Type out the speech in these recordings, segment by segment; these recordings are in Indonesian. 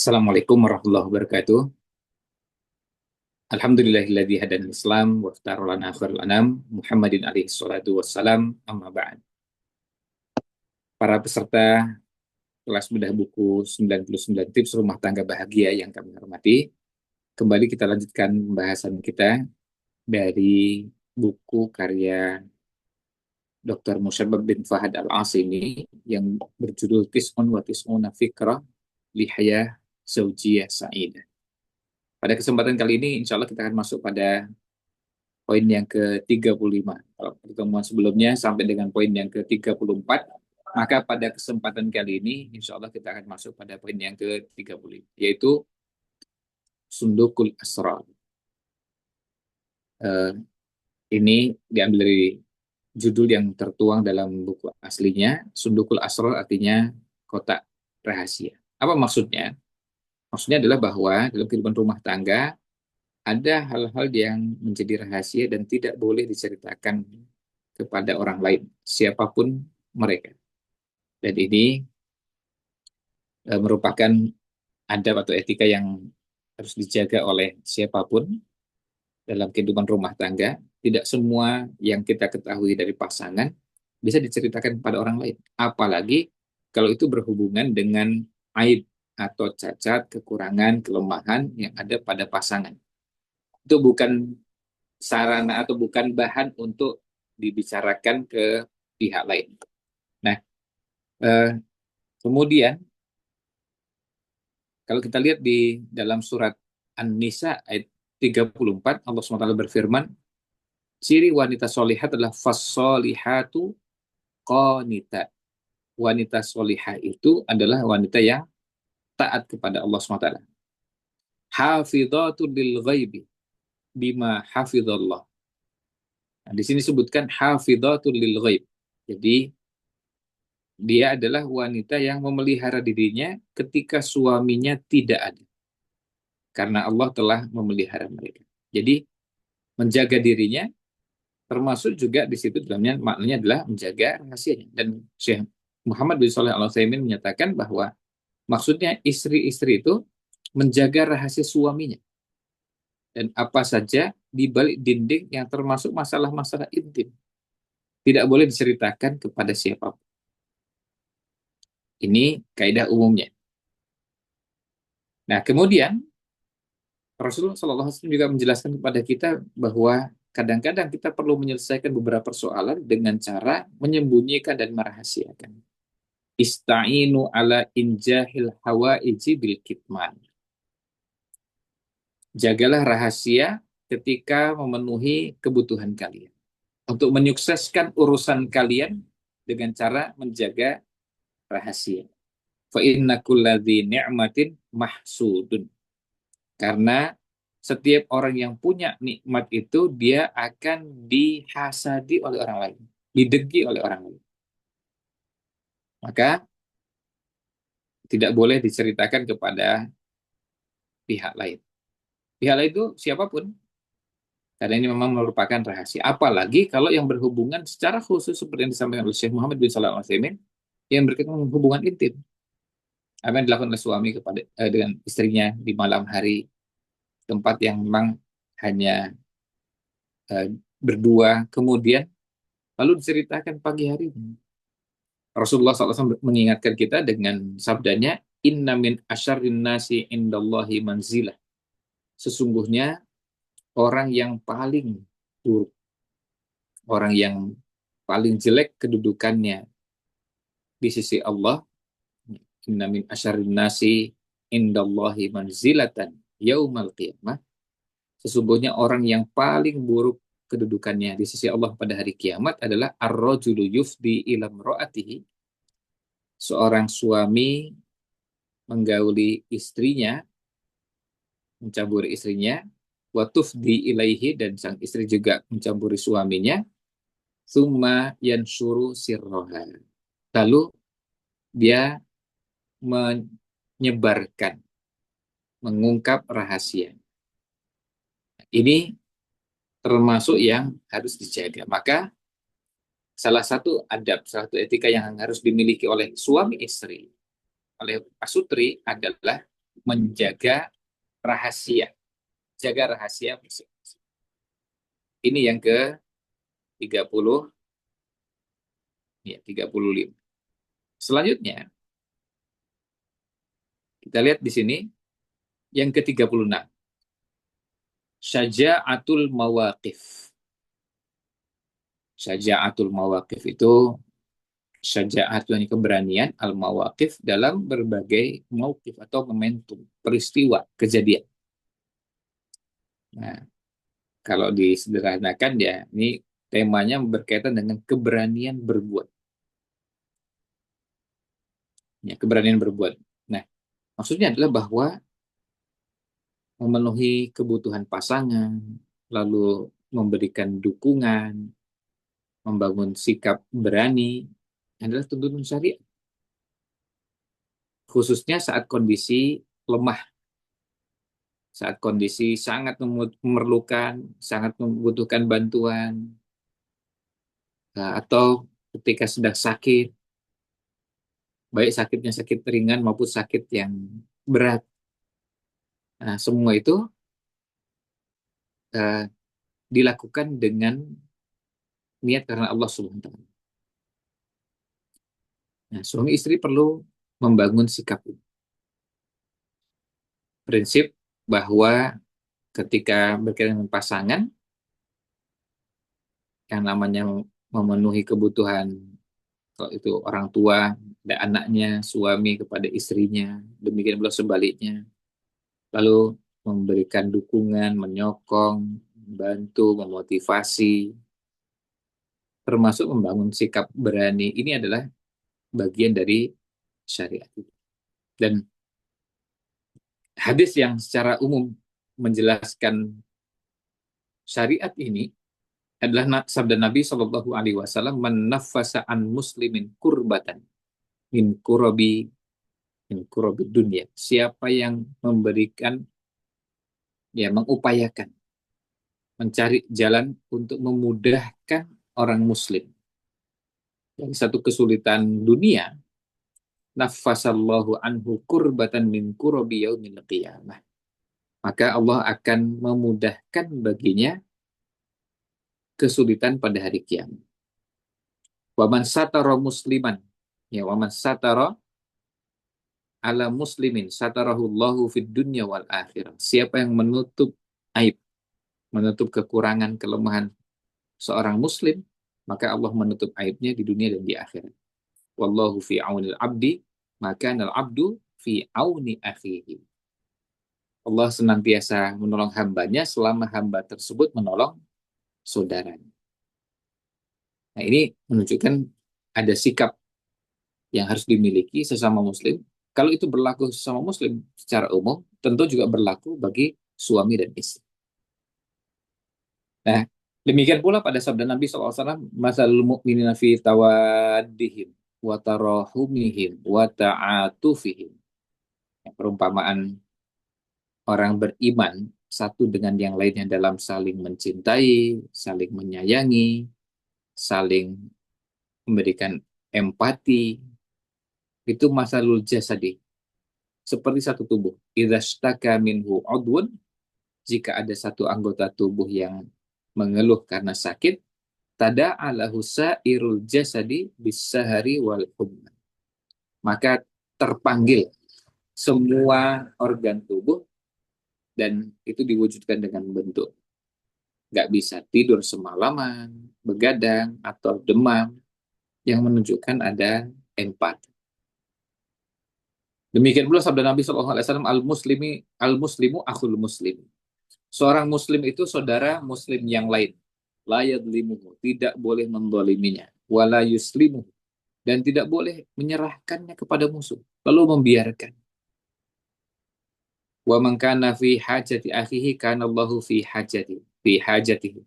Assalamualaikum warahmatullahi wabarakatuh. Alhamdulillahilladzi hadana Islam wa iftara lana khairul anam Muhammadin alaihi salatu wassalam amma ba'd. Para peserta kelas bedah buku 99 tips rumah tangga bahagia yang kami hormati, kembali kita lanjutkan pembahasan kita dari buku karya Dr. Musabbab bin Fahad Al-Asimi yang berjudul Tis'un wa Tis'una Fikrah Lihaya Zaujiyah Sa'idah. Pada kesempatan kali ini, insya Allah kita akan masuk pada poin yang ke-35. Kalau pertemuan sebelumnya sampai dengan poin yang ke-34, maka pada kesempatan kali ini, insya Allah kita akan masuk pada poin yang ke-35, yaitu Sundukul Asrar. Ini diambil dari judul yang tertuang dalam buku aslinya. Sundukul Asrar artinya kotak rahasia. Apa maksudnya? Maksudnya adalah bahwa dalam kehidupan rumah tangga, ada hal-hal yang menjadi rahasia dan tidak boleh diceritakan kepada orang lain, siapapun mereka. Dan ini merupakan adab atau etika yang harus dijaga oleh siapapun dalam kehidupan rumah tangga. Tidak semua yang kita ketahui dari pasangan bisa diceritakan kepada orang lain. Apalagi kalau itu berhubungan dengan aib atau cacat, kekurangan, kelemahan yang ada pada pasangan. Itu bukan sarana atau bukan bahan untuk dibicarakan ke pihak lain. Nah, kemudian kalau kita lihat di dalam surat An-Nisa ayat 34, Allah SWT berfirman, ciri wanita solihat adalah fassolihatu qanita. Wanita solihah itu adalah wanita yang taat kepada Allah SWT. Hafidhatul lil ghaibi bima hafidhallah. Nah, di sini sebutkan hafidhatul lil ghaib. Jadi dia adalah wanita yang memelihara dirinya ketika suaminya tidak ada. Karena Allah telah memelihara mereka. Jadi menjaga dirinya termasuk juga di situ dalamnya maknanya adalah menjaga rahasianya. Dan Syekh Muhammad bin Shalih Al-Utsaimin menyatakan bahwa maksudnya istri-istri itu menjaga rahasia suaminya. Dan apa saja di balik dinding yang termasuk masalah-masalah intim. Tidak boleh diceritakan kepada siapapun. Ini kaidah umumnya. Nah, kemudian Rasulullah SAW juga menjelaskan kepada kita bahwa kadang-kadang kita perlu menyelesaikan beberapa persoalan dengan cara menyembunyikan dan merahasiakan. Ista'inu ala injahil hawaiji bil kitman. Jagalah rahasia ketika memenuhi kebutuhan kalian. Untuk menyukseskan urusan kalian dengan cara menjaga rahasia. Fa inna kulladzi ni'matin mahsudun. Karena setiap orang yang punya nikmat itu dia akan dihasadi oleh orang lain, didengki oleh orang lain. Maka tidak boleh diceritakan kepada pihak lain. Pihak lain itu siapapun, karena ini memang merupakan rahasia. Apalagi kalau yang berhubungan secara khusus seperti yang disampaikan oleh Syekh Muhammad bin Shalih Al-Utsaimin yang berkaitan dengan hubungan intim. Apa yang dilakukan oleh suami kepada dengan istrinya di malam hari, tempat yang memang hanya berdua, kemudian lalu diceritakan pagi hari. Rasulullah SAW mengingatkan kita dengan sabdanya, Inna min asyarrin nasi indallahi manzilah. Sesungguhnya orang yang paling buruk, orang yang paling jelek kedudukannya di sisi Allah, Inna min asyarrin nasi indallahi manzilatan yaumal qiyamah. Sesungguhnya orang yang paling buruk kedudukannya di sisi Allah pada hari kiamat adalah ar-rajulu yufdi ila imra'atihi. Seorang suami menggauli istrinya, mencamburi istrinya, wa tufdi ilaihi, dan sang istri juga mencampuri suaminya, tsumma yanshuru sirroha. Lalu dia menyebarkan, mengungkap rahasia. Ini termasuk yang harus dijaga. Maka salah satu adab, salah satu etika yang harus dimiliki oleh suami istri, oleh pasutri adalah menjaga rahasia, jaga rahasia masing-masing. Ini yang ke 30, ya 35. Selanjutnya, kita lihat di sini yang ke 36. Syaja'atul mawaqif. Syaja'atul mawaqif itu syaja'at yang keberanian, al-mawaqif dalam berbagai mauqif atau momentum, peristiwa, kejadian. Nah, kalau disederhanakan ya, ini temanya berkaitan dengan keberanian berbuat. Ya, keberanian berbuat. Nah, maksudnya adalah bahwa memenuhi kebutuhan pasangan, lalu memberikan dukungan, membangun sikap berani adalah tuntunan syariat. Khususnya saat kondisi lemah, saat kondisi sangat memerlukan, sangat membutuhkan bantuan, atau ketika sedang sakit, baik sakitnya sakit ringan maupun sakit yang berat. Nah, semua itu uh, dilakukan dengan niat karena Allah Subhanahu wa Ta'ala. Nah, suami istri perlu membangun sikap ini. Prinsip bahwa ketika berkaitan dengan pasangan, yang namanya memenuhi kebutuhan, kalau itu orang tua dan anaknya, suami kepada istrinya, demikian pula sebaliknya. Lalu memberikan dukungan, menyokong, membantu, memotivasi, termasuk membangun sikap berani. Ini adalah bagian dari syariat. Dan hadis yang secara umum menjelaskan syariat ini adalah sabda Nabi Shallallahu Alaihi Wasallam, "Menafasa an muslimin kurbatan min kurabi dunia." Siapa yang memberikan, ya mengupayakan, mencari jalan untuk memudahkan orang muslim dari satu kesulitan dunia, nafasallahu anhu kurbatan min kurabi yaumil qiyamah. Maka Allah akan memudahkan baginya kesulitan pada hari kiamat. Waman satara musliman, ya waman satara ala muslimin satarahullahu fid dunya wal akhirah. Siapa yang menutup aib, menutup kekurangan, kelemahan seorang muslim, maka Allah menutup aibnya di dunia dan di akhirat. Wallahu fi aunil abdi, maka al abdu fi auni akhihi. Allah senantiasa menolong hambanya selama hamba tersebut menolong saudaranya. Nah, ini menunjukkan ada sikap yang harus dimiliki sesama muslim. Kalau itu berlaku sesama muslim secara umum, tentu juga berlaku bagi suami dan istri. Nah, demikian pula pada sabda Nabi SAW, masalul mu'minina fi tawaddihim wa tarahumihim wa ta'atufihim. Perumpamaan orang beriman satu dengan yang lainnya dalam saling mencintai, saling menyayangi, saling memberikan empati, itu masalul jasadi, seperti satu tubuh. Idza shtaka minhu udwun, jika ada satu anggota tubuh yang mengeluh karena sakit, tada'a lahu sa'irul jasadi bis-sahari wal humma. Maka terpanggil semua organ tubuh, dan itu diwujudkan dengan bentuk nggak bisa tidur semalaman, begadang, atau demam, yang menunjukkan ada empati. Demikian pula sabda Nabi SAW, al-muslimu akhul muslim. Seorang muslim itu saudara muslim yang lain. La yadlimuhu, tidak boleh mendoliminya. Wala yuslimuhu, dan tidak boleh menyerahkannya kepada musuh, lalu membiarkan. Wa man kana fi hajati akhihi kana Allahu fi hajatihi.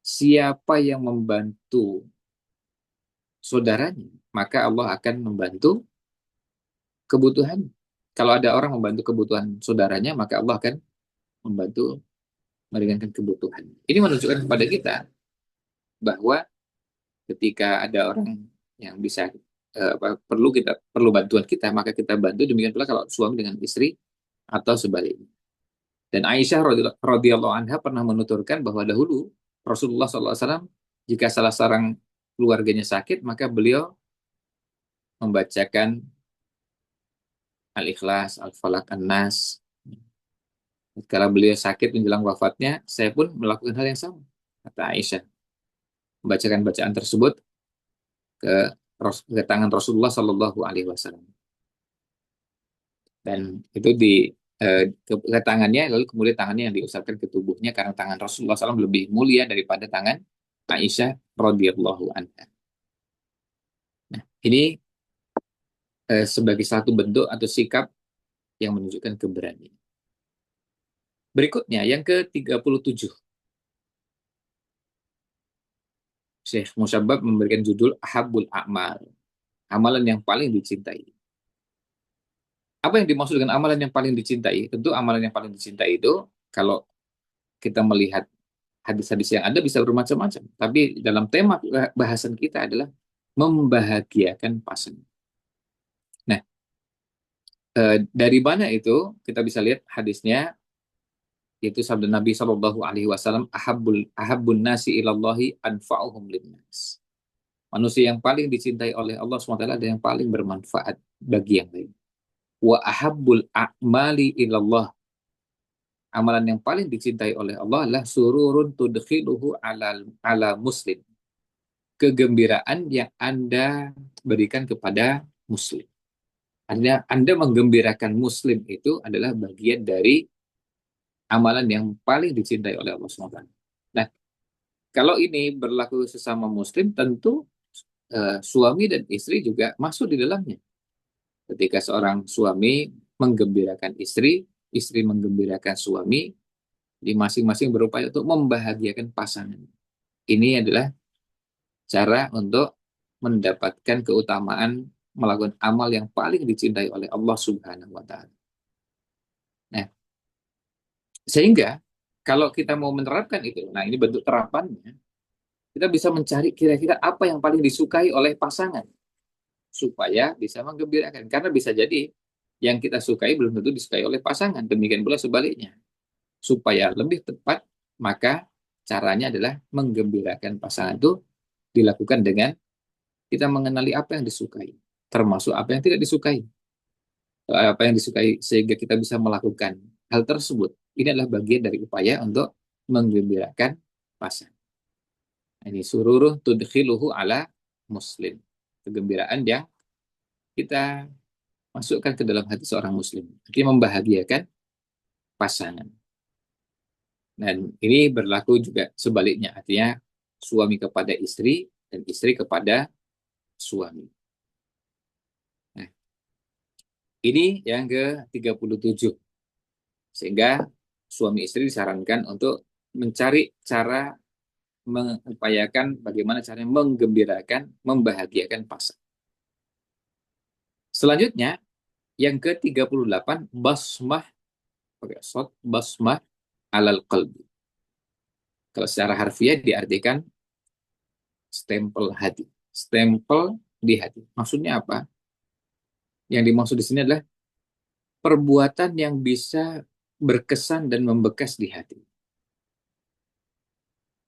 Siapa yang membantu saudaranya, maka Allah akan membantu kebutuhan. Kalau ada orang membantu kebutuhan saudaranya, maka Allah akan membantu meringankan kebutuhan. Ini menunjukkan kepada kita bahwa ketika ada orang yang perlu bantuan kita, maka kita bantu. Demikian pula kalau suami dengan istri, atau sebaliknya. Dan Aisyah radhiyallahu anha pernah menuturkan bahwa dahulu Rasulullah SAW jika salah seorang keluarganya sakit, maka beliau membacakan Al-Ikhlas, Al-Falaq, An-Nas. Kalau beliau sakit menjelang wafatnya, saya pun melakukan hal yang sama, kata Aisyah. Membacakan bacaan tersebut ke, ke tangan Rasulullah Shallallahu Alaihi Wasallam. Dan itu ke tangannya, lalu kemudian tangannya yang diusapkan ke tubuhnya, karena tangan Rasulullah SAW lebih mulia daripada tangan Aisyah radhiyallahu anha. Nah, ini sebagai satu bentuk atau sikap yang menunjukkan keberanian. Berikutnya, yang ke-37. Syekh Musabbab memberikan judul Ahabbul A'mal. Amalan yang paling dicintai. Apa yang dimaksud dengan amalan yang paling dicintai? Tentu amalan yang paling dicintai itu, kalau kita melihat hadis-hadis yang ada bisa bermacam-macam. Tapi dalam tema bahasan kita adalah membahagiakan pasangan. Nah, dari mana itu kita bisa lihat hadisnya, yaitu sabda Nabi Shallallahu Alaihi Wasallam, ahabbun nasi ilallahi anfa'uhum linnas. Manusia yang paling dicintai oleh Allah SWT adalah yang paling bermanfaat bagi yang lain. Wa ahabbul a'mali ilallah. Amalan yang paling dicintai oleh Allah adalah sururun tudkhiluhu ala muslim. Kegembiraan yang Anda berikan kepada muslim. Anda menggembirakan muslim itu adalah bagian dari amalan yang paling dicintai oleh Allah SWT. Nah, kalau ini berlaku sesama muslim, tentu suami dan istri juga masuk di dalamnya. Ketika seorang suami menggembirakan istri, istri menggembirakan suami, di masing-masing berupaya untuk membahagiakan pasangan. Ini adalah cara untuk mendapatkan keutamaan melakukan amal yang paling dicintai oleh Allah Subhanahu wa Ta'ala. Nah, sehingga kalau kita mau menerapkan itu, nah ini bentuk terapannya, kita bisa mencari kira-kira apa yang paling disukai oleh pasangan supaya bisa menggembirakan. Karena bisa jadi yang kita sukai belum tentu disukai oleh pasangan. Demikian pula sebaliknya. Supaya lebih tepat, maka caranya adalah menggembirakan pasangan itu dilakukan dengan kita mengenali apa yang disukai, termasuk apa yang tidak disukai. Apa yang disukai sehingga kita bisa melakukan hal tersebut. Ini adalah bagian dari upaya untuk menggembirakan pasangan. Ini sururuh tudkhiluhu ala muslim. Kegembiraan yang kita masukkan ke dalam hati seorang muslim. Artinya membahagiakan pasangan. Dan ini berlaku juga sebaliknya. Artinya suami kepada istri dan istri kepada suami. Nah, ini yang ke-37. Sehingga suami istri disarankan untuk mencari cara mengupayakan bagaimana caranya menggembirakan, membahagiakan pasangan. Selanjutnya, yang ke-38, basmah, pakai shot, basmah alal qalbi. Kalau secara harfiah diartikan stempel hati. Stempel di hati. Maksudnya apa? Yang dimaksud di sini adalah perbuatan yang bisa berkesan dan membekas di hati.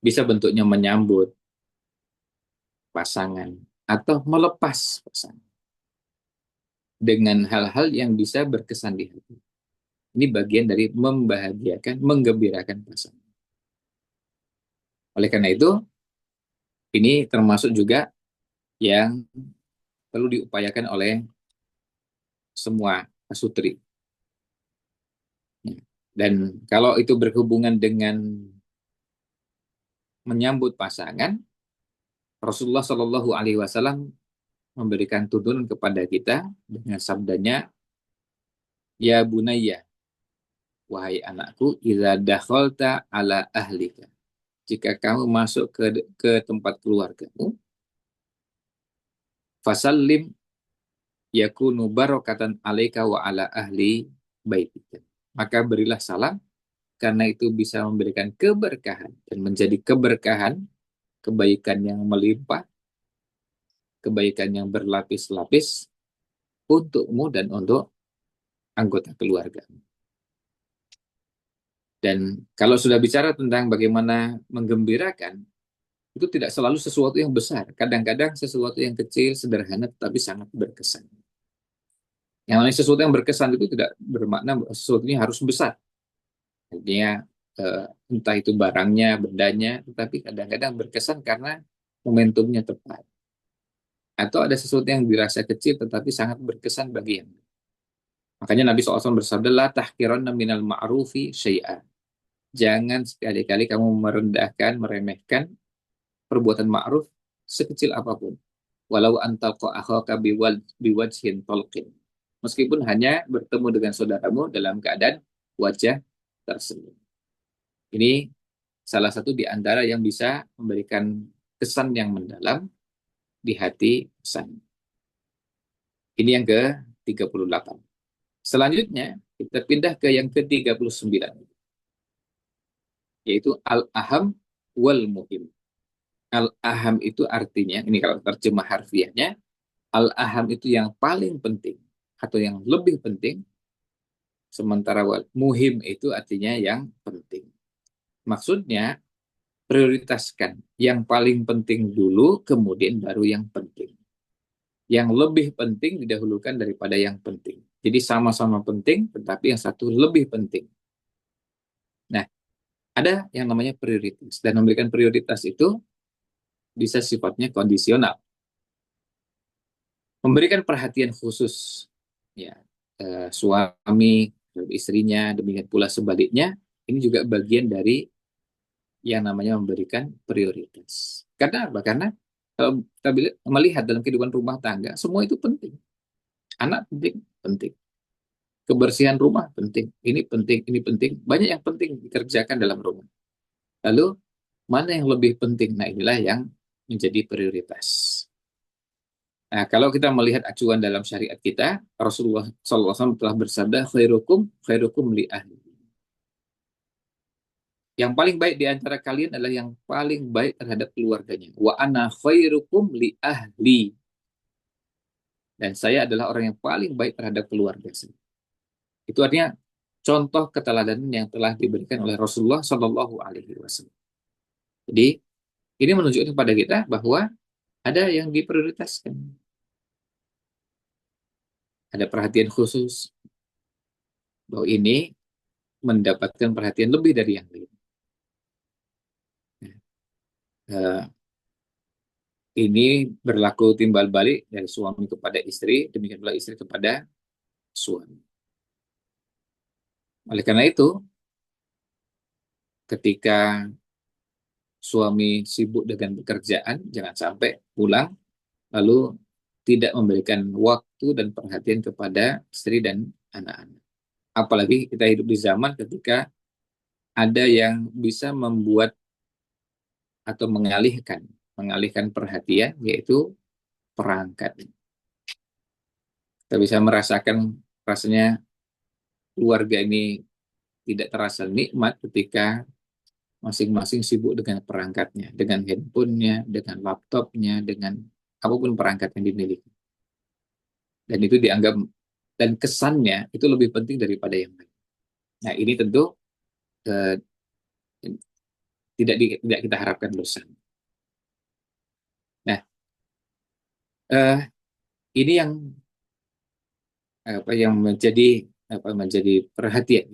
Bisa bentuknya menyambut pasangan atau melepas pasangan. Dengan hal-hal yang bisa berkesan di hati. Ini bagian dari membahagiakan, menggembirakan pasangan. Oleh karena itu, ini termasuk juga yang perlu diupayakan oleh semua pasutri. Dan kalau itu berhubungan dengan menyambut pasangan, Rasulullah Shallallahu Alaihi Wasallam memberikan tuntunan kepada kita dengan sabdanya, ya bunayya, wahai anakku, idza dakhalta ala ahlika. Jika kamu masuk ke tempat keluargamu, fasallim yakunu barakatan alaika wa ala ahli baitika. Maka berilah salam, karena itu bisa memberikan keberkahan dan menjadi keberkahan, kebaikan yang melimpah, kebaikan yang berlapis-lapis untukmu dan untuk anggota keluarga. Dan kalau sudah bicara tentang bagaimana menggembirakan, itu tidak selalu sesuatu yang besar. Kadang-kadang sesuatu yang kecil, sederhana, tetapi sangat berkesan. Yang lain sesuatu yang berkesan itu tidak bermakna sesuatunya harus besar. Artinya entah itu barangnya, bendanya, tetapi kadang-kadang berkesan karena momentumnya tepat. Atau ada sesuatu yang dirasa kecil tetapi sangat berkesan bagi yang lain. Makanya Nabi SAW bersabda, la tahkiranna minal ma'rufi syai'a. Jangan sekali-kali kamu merendahkan, meremehkan perbuatan ma'ruf sekecil apapun. Walau antalqa akhaka biwajhin talqin. Meskipun hanya bertemu dengan saudaramu dalam keadaan wajah tersebut. Ini salah satu di antara yang bisa memberikan kesan yang mendalam di hati pesan. Ini yang ke-38. Selanjutnya, kita pindah ke yang ke-39, yaitu al-aham wal muhim. Al-aham itu artinya, ini kalau terjemah harfiahnya, al-aham itu yang paling penting atau yang lebih penting, sementara muhim itu artinya yang penting. Maksudnya, prioritaskan yang paling penting dulu, kemudian baru yang penting. Yang lebih penting didahulukan daripada yang penting. Jadi sama-sama penting, tetapi yang satu lebih penting. Nah, ada yang namanya prioritas. Dan memberikan prioritas itu bisa sifatnya kondisional. Memberikan perhatian khusus, ya, suami, istrinya, demikian pula sebaliknya, ini juga bagian dari yang namanya memberikan prioritas. Karena apa? Karena kalau kita melihat dalam kehidupan rumah tangga, semua itu penting. Anak penting, penting. Kebersihan rumah penting, ini penting, ini penting. Banyak yang penting dikerjakan dalam rumah. Lalu, mana yang lebih penting? Nah, inilah yang menjadi prioritas. Nah, kalau kita melihat acuan dalam syariat kita, Rasulullah SAW telah bersabda, khairukum li ahli. Yang paling baik di antara kalian adalah yang paling baik terhadap keluarganya. Wa ana khairukum li ahli. Dan saya adalah orang yang paling baik terhadap keluarga saya. Itu artinya contoh keteladanan yang telah diberikan oleh Rasulullah Shallallahu Alaihi Wasallam. Jadi ini menunjukkan kepada kita bahwa ada yang diprioritaskan, ada perhatian khusus bahwa ini mendapatkan perhatian lebih dari yang lain. Nah, ini berlaku timbal balik dari suami kepada istri, demikian pula istri kepada suami. Oleh karena itu, ketika suami sibuk dengan pekerjaan, jangan sampai pulang lalu tidak memberikan waktu dan perhatian kepada istri dan anak-anak. Apalagi kita hidup di zaman ketika ada yang bisa membuat atau mengalihkan perhatian, yaitu perangkat. Kita bisa merasakan rasanya keluarga ini tidak terasa nikmat ketika masing-masing sibuk dengan perangkatnya, dengan handphonenya, dengan laptopnya, dengan apapun perangkat yang dimiliki. Dan itu dianggap, dan kesannya itu lebih penting daripada yang lain. Nah, ini tentu eh, tidak kita harapkan bersama. Nah, ini yang menjadi perhatian.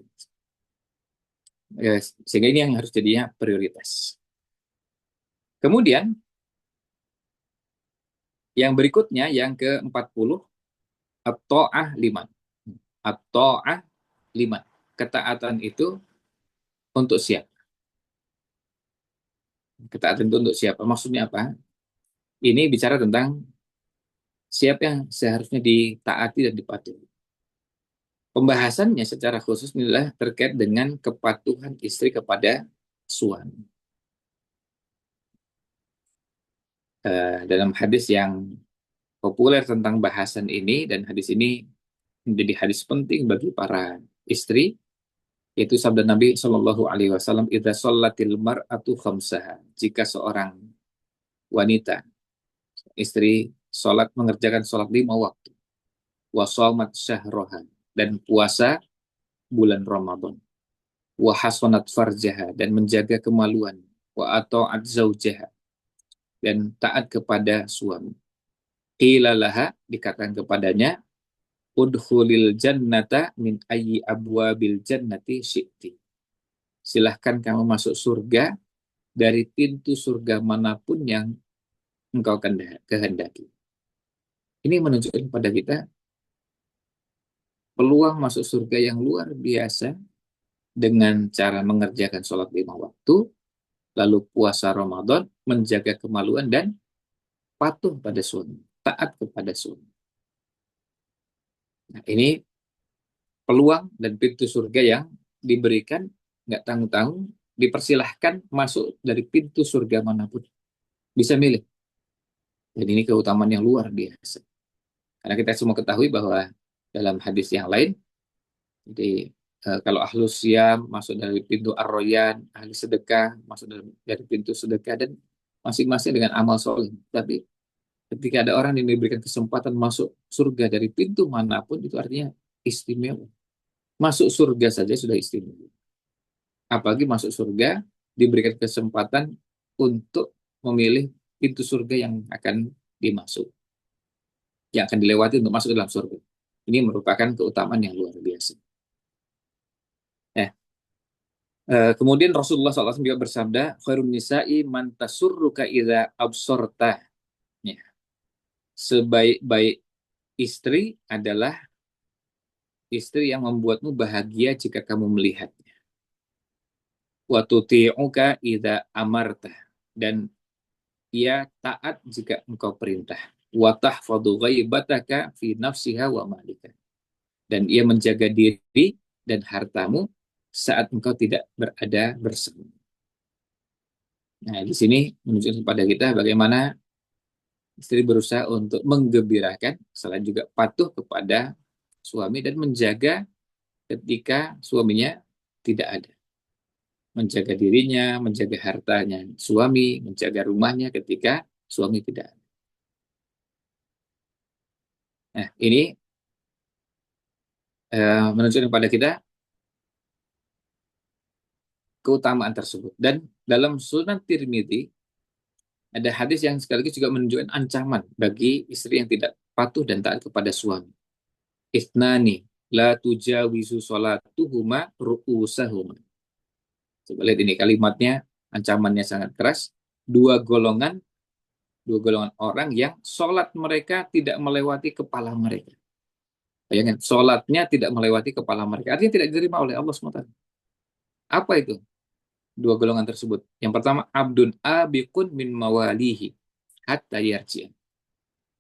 Sehingga ini yang harus jadinya prioritas. Kemudian yang berikutnya yang ke-40, at-ta'ah liman. At-ta'ah liman. Ketaatan itu untuk siapa? Ketaatan itu untuk siapa? Maksudnya apa? Ini bicara tentang siapa yang seharusnya ditaati dan dipatuhi. Pembahasannya secara khusus adalah terkait dengan kepatuhan istri kepada suami. Dalam hadis yang populer tentang bahasan ini, dan hadis ini menjadi hadis penting bagi para istri, yaitu sabda Nabi Shallallahu Alaihi Wasallam, "Idza shallatil mar'atu khamsaha." Jika seorang wanita, istri, mengerjakan sholat 5 waktu, wa shamat syahroha, dan puasa bulan Ramadan, wa hasanat farjaha, dan menjaga kemaluan, wa ata'at zaujaha, dan taat kepada suami. Qila laha, dikatakan kepadanya, udkhulil jannata min ayyi abwabil jannati syi'ti. Silahkan kamu masuk surga dari pintu surga manapun yang engkau kehendaki. Ini menunjukkan kepada kita peluang masuk surga yang luar biasa dengan cara mengerjakan sholat 5 waktu, lalu puasa Ramadan, menjaga kemaluan, dan patuh pada suami, taat kepada suami. Nah, ini peluang dan pintu surga yang diberikan, nggak tanggung-tanggung, dipersilahkan masuk dari pintu surga manapun. Bisa milih. Dan ini keutamaan yang luar biasa. Karena kita semua ketahui bahwa dalam hadis yang lain, jadi kalau ahlus siam masuk dari pintu ar-royan, ahli sedekah masuk dari pintu sedekah, dan masing-masing dengan amal soleh. Tapi ketika ada orang yang diberikan kesempatan masuk surga dari pintu manapun, itu artinya istimewa. Masuk surga saja sudah istimewa. Apalagi masuk surga diberikan kesempatan untuk memilih pintu surga yang akan dimasuk, yang akan dilewati untuk masuk dalam surga. Ini merupakan keutamaan yang luar biasa. Kemudian Rasulullah SAW juga bersabda, khairun nisa'i man tasurruka idza absorta. Ya. Sebaik-baik istri adalah istri yang membuatmu bahagia jika kamu melihatnya. Wa tuti'uka idza amarta. Dan ia taat jika engkau perintah. Wa tahfadhu ghaibataka fi nafsiha wa malika. Dan ia menjaga diri dan hartamu saat engkau tidak berada bersama. Nah, di sini menunjukkan kepada kita bagaimana istri berusaha untuk menggembirakan, selain juga patuh kepada suami dan menjaga ketika suaminya tidak ada. Menjaga dirinya, menjaga hartanya suami, menjaga rumahnya ketika suami tidak ada. Nah, ini menunjukkan kepada kita keutamaan tersebut. Dan dalam Sunan Tirmidzi ada hadis yang sekaligus juga menunjukkan ancaman bagi istri yang tidak patuh dan taat kepada suami. Ithnani la tujawizu sholatuhuma ru'usahuma. Coba lihat ini kalimatnya, ancamannya sangat keras. Dua golongan orang yang sholat mereka tidak melewati kepala mereka. Bayangkan, sholatnya tidak melewati kepala mereka. Artinya tidak diterima oleh Allah SWT. Apa itu? Dua golongan tersebut. Yang pertama, abdun abikun min mawalihi hatta yarji'an.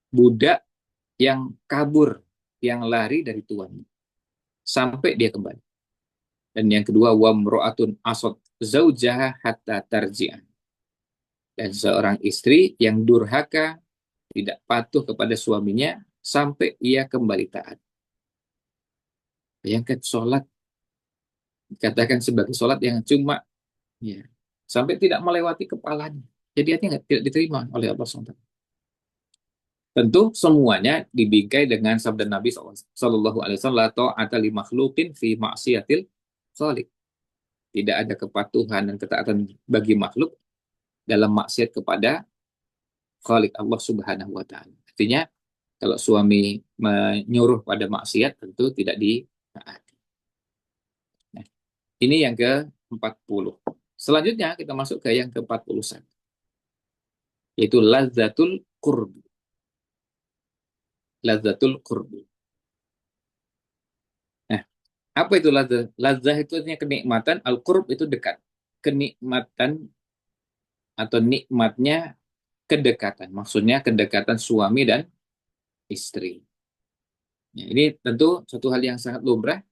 Budak yang kabur, yang lari dari tuannya sampai dia kembali. Dan yang kedua, wamro'atun asot zaujaha hatta tarji'an. Dan seorang istri yang durhaka, tidak patuh kepada suaminya sampai ia kembali taat. Bayangkan sholat dikatakan sebagai sholat yang cuma ya, sampai tidak melewati kepalanya. Jadi artinya tidak diterima oleh Allah SWT. Tentu semuanya dibingkai dengan sabda Nabi Sallallahu Alaihi Wasallam, la ta'ata li makhluqin fi maksiatil khaliq. Tidak ada kepatuhan dan ketaatan bagi makhluk dalam maksiat kepada Khalik Allah Subhanahu wa taala. Artinya kalau suami menyuruh pada maksiat tentu tidak ditaati. Nah, ini yang ke-40. Selanjutnya kita masuk ke yang ke-41. Yaitu lazzatul qurbi. Lazzatul qurbi. Nah, apa itu lazzah? Lazzah itu artinya kenikmatan, al-qurb itu dekat. Kenikmatan atau nikmatnya kedekatan. Maksudnya kedekatan suami dan istri. Ya, ini tentu satu hal yang sangat lumrah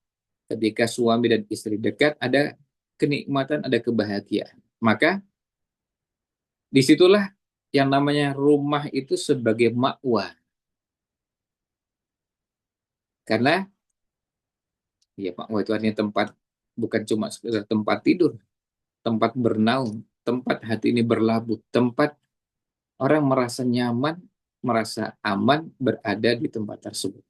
ketika suami dan istri dekat, ada kenikmatan, ada kebahagiaan. Maka disitulah yang namanya rumah itu sebagai ma'wa. Karena ya ma'wa itu artinya tempat, bukan cuma sekedar tempat tidur, tempat bernaung, tempat hati ini berlabuh, tempat orang merasa nyaman, merasa aman berada di tempat tersebut.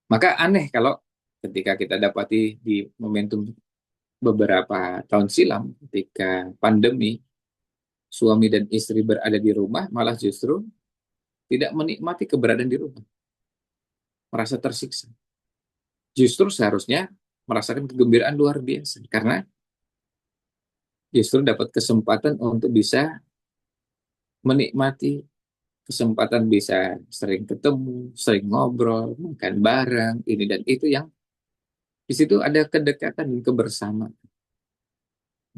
Maka aneh kalau ketika kita dapati di momentum beberapa tahun silam ketika pandemi, suami dan istri berada di rumah malah justru tidak menikmati keberadaan di rumah, merasa tersiksa. Justru seharusnya merasakan kegembiraan luar biasa karena justru dapat kesempatan untuk bisa menikmati, kesempatan bisa sering ketemu, sering ngobrol, makan bareng, ini dan itu yang di situ ada kedekatan dan kebersamaan.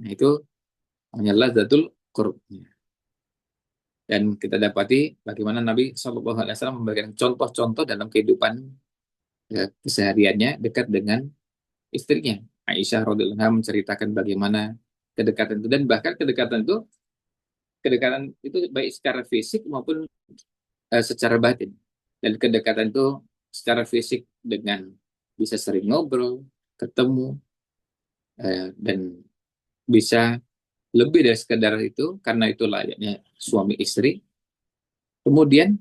Nah, itu hanyalah zatul qurbnya. Dan kita dapati bagaimana Nabi SAW memberikan contoh-contoh dalam kehidupan kesehariannya dekat dengan istrinya. Aisyah radhiyallahu anha menceritakan bagaimana kedekatan itu, dan bahkan kedekatan itu baik secara fisik maupun secara batin. Dan kedekatan itu secara fisik dengan bisa sering ngobrol, ketemu, dan bisa lebih dari sekedar itu karena itu layaknya suami istri. Kemudian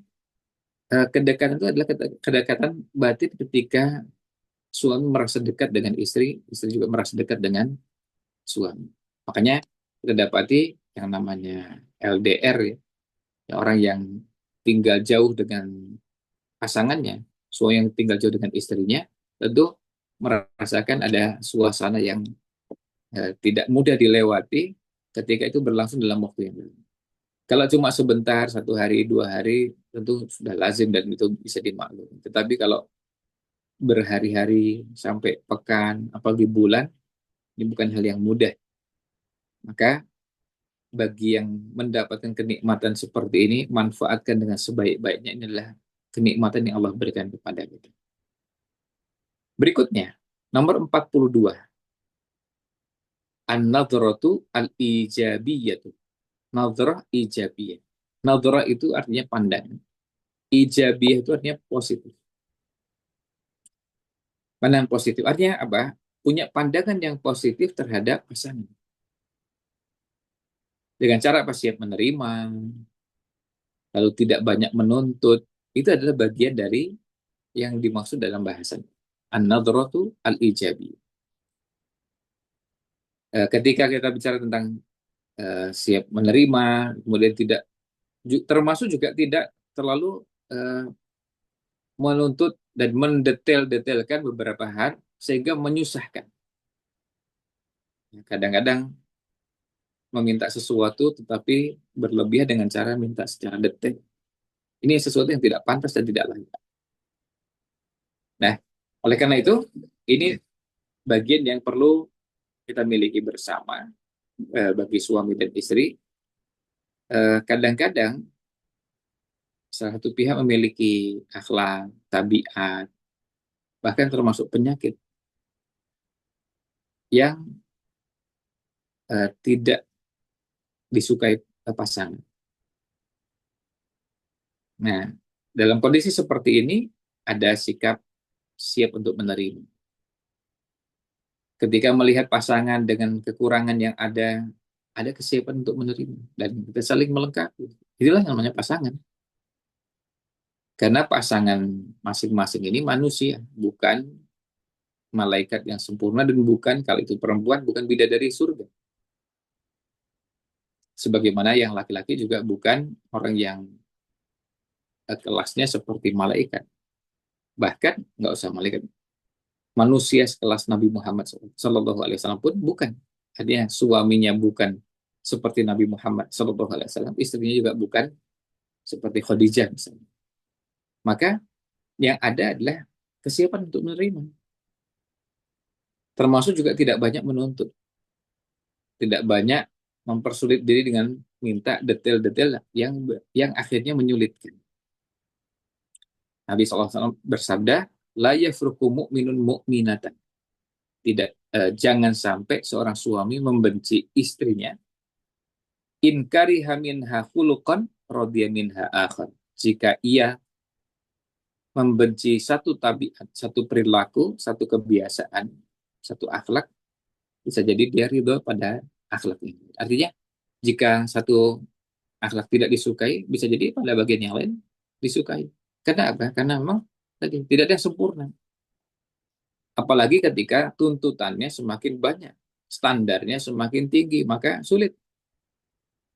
kedekatan itu adalah kedekatan batin ketika suami merasa dekat dengan istri, istri juga merasa dekat dengan suami. Makanya kita dapati yang namanya LDR ya, ya orang yang tinggal jauh dengan pasangannya, suami yang tinggal jauh dengan istrinya, tentu merasakan ada suasana yang tidak mudah dilewati ketika itu berlangsung dalam waktu yang lama. Kalau cuma sebentar, 1 hari, 2 hari, tentu sudah lazim dan itu bisa dimaklumi. Tetapi kalau berhari-hari sampai pekan, apalagi bulan, ini bukan hal yang mudah. Maka bagi yang mendapatkan kenikmatan seperti ini, manfaatkan dengan sebaik-baiknya. Inilah kenikmatan yang Allah berikan kepada kita. Berikutnya, nomor 42. An-nadhratu al-ijabiyatu. Nadhrah ijabiyah. Nadhrah itu artinya pandangan. Ijabiyah itu artinya positif. Pandangan positif artinya apa? Punya pandangan yang positif terhadap pasangan. Dengan cara apa? Siap menerima, lalu tidak banyak menuntut. Itu adalah bagian dari yang dimaksud dalam bahasan. An-nadhratu al-ijabi. Ketika kita bicara tentang siap menerima, kemudian tidak, termasuk juga tidak terlalu menuntut dan mendetail-detailkan beberapa hal sehingga menyusahkan. Kadang-kadang meminta sesuatu tetapi berlebihan dengan cara minta secara detail. Ini sesuatu yang tidak pantas dan tidak layak. Nah, oleh karena itu, ini bagian yang perlu kita miliki bersama bagi suami dan istri. Kadang-kadang salah satu pihak memiliki akhlak, tabiat, bahkan termasuk penyakit yang tidak disukai pasangan. Nah, dalam kondisi seperti ini ada sikap siap untuk menerima. Ketika melihat pasangan dengan kekurangan yang ada kesiapan untuk menerima dan kita saling melengkapi. Itulah yang namanya pasangan. Karena pasangan masing-masing ini manusia, bukan malaikat yang sempurna dan bukan, kalau itu perempuan, bukan bidadari surga. Sebagaimana yang laki-laki juga bukan orang yang kelasnya seperti malaikat. Bahkan nggak usah malaikat, manusia sekelas Nabi Muhammad SAW pun bukan. Artinya suaminya bukan seperti Nabi Muhammad SAW, istrinya juga bukan seperti Khadijah misalnya. Maka yang ada adalah kesiapan untuk menerima. Termasuk juga tidak banyak menuntut. Tidak banyak mempersulit diri dengan minta detail-detail yang akhirnya menyulitkan. Nabi SAW bersabda, la yafruku mu'minun mu'minatan. Tidak, jangan sampai seorang suami membenci istrinya. In kariha minha khuluqan radiya minha akhar. Jika ia membenci satu tabiat, satu perilaku, satu kebiasaan, satu akhlak, bisa jadi dia ridho pada akhlak ini. Artinya, jika satu akhlak tidak disukai, bisa jadi pada bagian yang lain disukai. Karena apa? Karena memang tadi tidak ada yang sempurna. Apalagi ketika tuntutannya semakin banyak. standarnya semakin tinggi, maka sulit.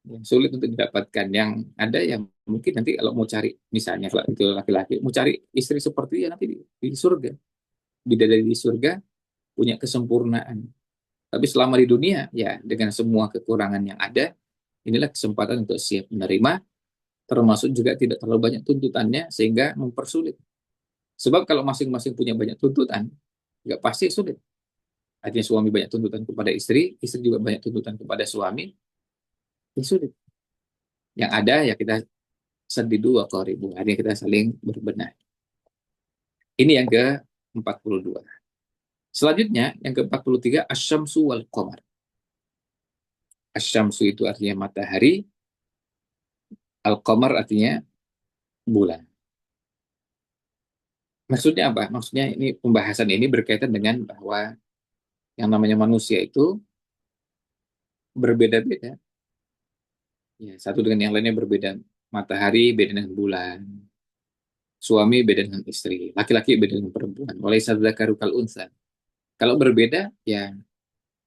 Ya, sulit untuk didapatkan. Yang ada yang mungkin nanti kalau mau cari, misalnya kalau itu laki-laki, mau cari istri seperti dia nanti di surga. Bidadari di surga punya kesempurnaan. Tapi selama di dunia, ya dengan semua kekurangan yang ada, inilah kesempatan untuk siap menerima, termasuk juga tidak terlalu banyak tuntutannya, sehingga mempersulit. Sebab kalau masing-masing punya banyak tuntutan, nggak pasti sulit. Artinya suami banyak tuntutan kepada istri, istri juga banyak tuntutan kepada suami, ya sulit. Yang ada ya kita sedih dua ribu, artinya kita saling berbenah. Ini yang ke-42. Selanjutnya, yang ke-43, asyamsu wal qamar. Asyamsu itu artinya matahari, al-qamar artinya bulan. Maksudnya apa? Maksudnya ini pembahasan ini berkaitan dengan bahwa yang namanya manusia itu berbeda-beda. Ya, satu dengan yang lainnya berbeda. Matahari beda dengan bulan. Suami beda dengan istri. Laki-laki beda dengan perempuan. Walaysa dzakaru kal unsa. Kalau berbeda, ya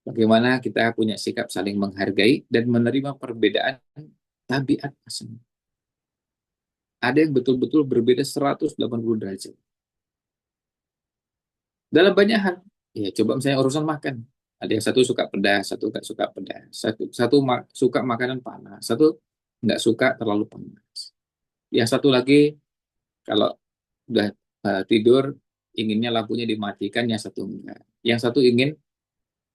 bagaimana kita punya sikap saling menghargai dan menerima perbedaan tabiat masing. Ada yang betul-betul berbeda 180 derajat. Dalam banyak hal. Ya, coba misalnya urusan makan. Ada yang satu suka pedas, satu nggak suka pedas. Satu suka makanan panas, satu nggak suka terlalu panas. Yang satu lagi, kalau udah tidur, inginnya lampunya dimatikan, yang satu enggak. Yang satu ingin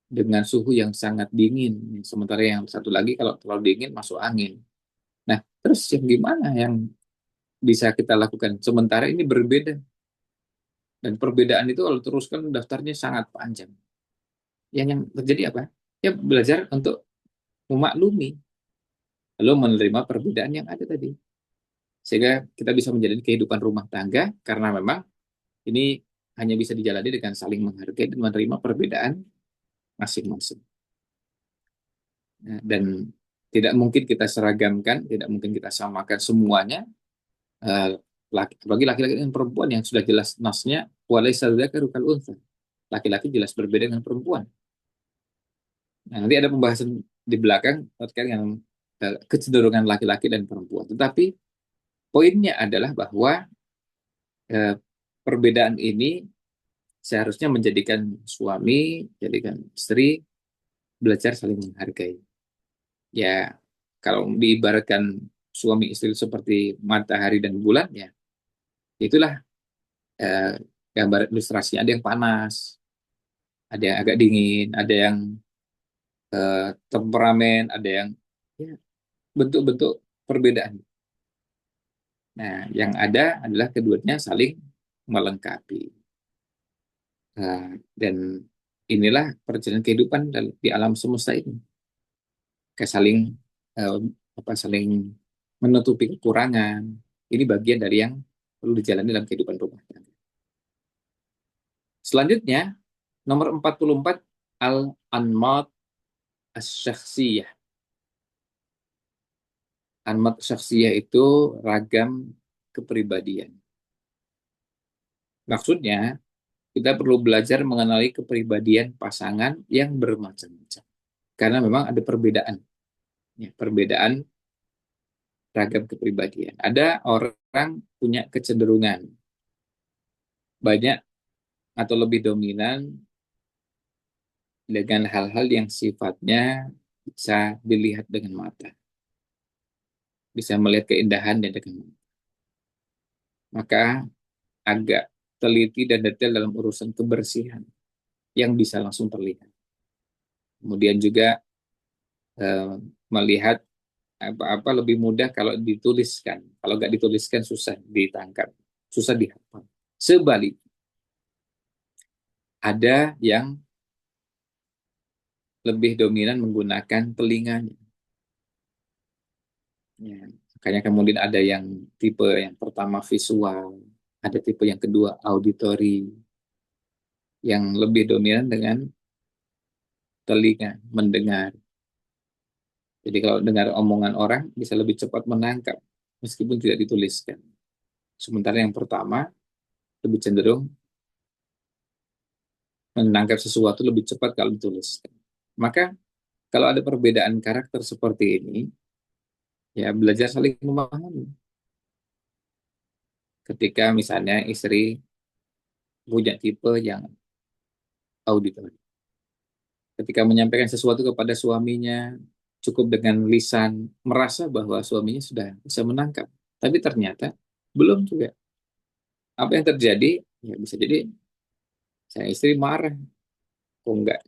dengan suhu yang sangat dingin. Sementara yang satu lagi kalau terlalu dingin masuk angin. Nah, terus yang gimana yang bisa kita lakukan? Sementara ini berbeda. Dan perbedaan itu kalau teruskan daftarnya sangat panjang. Yang terjadi apa? Ya belajar untuk memaklumi, lalu menerima perbedaan yang ada tadi. Sehingga kita bisa menjalani kehidupan rumah tangga karena memang ini hanya bisa dijalani dengan saling menghargai dan menerima perbedaan masing-masing. Nah, dan tidak mungkin kita seragamkan, tidak mungkin kita samakan semuanya. Bagi laki-laki dan perempuan yang sudah jelas nasnya, walaysa dzakaru kal untha. Laki-laki jelas berbeda dengan perempuan. Nah, nanti ada pembahasan di belakang terkait dengan kecenderungan laki-laki dan perempuan. Tetapi poinnya adalah bahwa eh, perbedaan ini seharusnya menjadikan suami, jadikan istri belajar saling menghargai. Ya, kalau diibaratkan suami istri seperti matahari dan bulan, ya itulah eh, gambar ilustrasinya. Ada yang panas, ada yang agak dingin, ada yang temperamen, ada yang ya, bentuk-bentuk perbedaan. Nah, yang ada adalah keduanya saling melengkapi. Dan inilah perjalanan kehidupan di alam semesta ini. Kayak saling eh, saling menutupi kekurangan. Ini bagian dari yang perlu dijalani dalam kehidupan rumah tangga. Selanjutnya, nomor 44, al-anmat asy-syakhsiyah. Anmat syakhsiyah itu ragam kepribadian. Maksudnya, kita perlu belajar mengenali kepribadian pasangan yang bermacam-macam. Karena memang ada perbedaan. Ya, perbedaan ragam kepribadian. Ada orang punya kecenderungan banyak atau lebih dominan dengan hal-hal yang sifatnya bisa dilihat dengan mata. Bisa melihat keindahannya dengan mata. Maka agak teliti dan detail dalam urusan kebersihan yang bisa langsung terlihat. Kemudian juga eh, melihat apa-apa lebih mudah kalau dituliskan. Kalau nggak dituliskan susah ditangkap, susah dihafal. Sebaliknya, ada yang lebih dominan menggunakan telinganya. Ya, makanya kemudian ada yang tipe yang pertama visual, ada tipe yang kedua auditory, yang lebih dominan dengan telinga, mendengar. Jadi kalau dengar omongan orang bisa lebih cepat menangkap meskipun tidak dituliskan. Sementara yang pertama lebih cenderung menangkap sesuatu lebih cepat kalau dituliskan. Maka kalau ada perbedaan karakter seperti ini, ya belajar saling memahami. Ketika misalnya istri punya tipe yang auditor, ketika menyampaikan sesuatu kepada suaminya, cukup dengan lisan, merasa bahwa suaminya sudah bisa menangkap. Tapi ternyata belum juga. Apa yang terjadi? Ya bisa jadi saya istri marah, kok nggak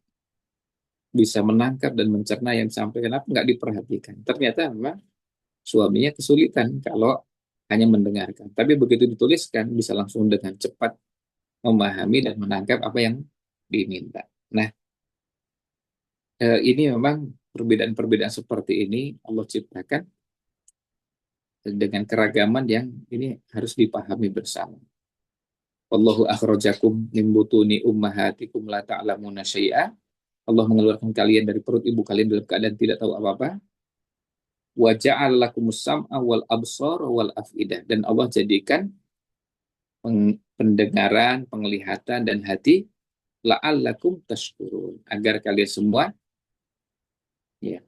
bisa menangkap dan mencerna yang disampaikan, apa nggak diperhatikan. Ternyata memang suaminya kesulitan kalau hanya mendengarkan. Tapi begitu dituliskan, bisa langsung dengan cepat memahami dan menangkap apa yang diminta. Nah, ini memang perbedaan-perbedaan seperti ini Allah ciptakan dengan keragaman yang ini harus dipahami bersama. Wallahu akhrajakum min butuni ummahatikum la ta'lamuna syai'a. Allah mengeluarkan kalian dari perut ibu kalian dalam keadaan tidak tahu apa-apa. Wa ja'al lakumus sam'a wal absar wal afidah. Dan Allah jadikan pendengaran, penglihatan dan hati la'allakum tashkurun, agar kalian semua ya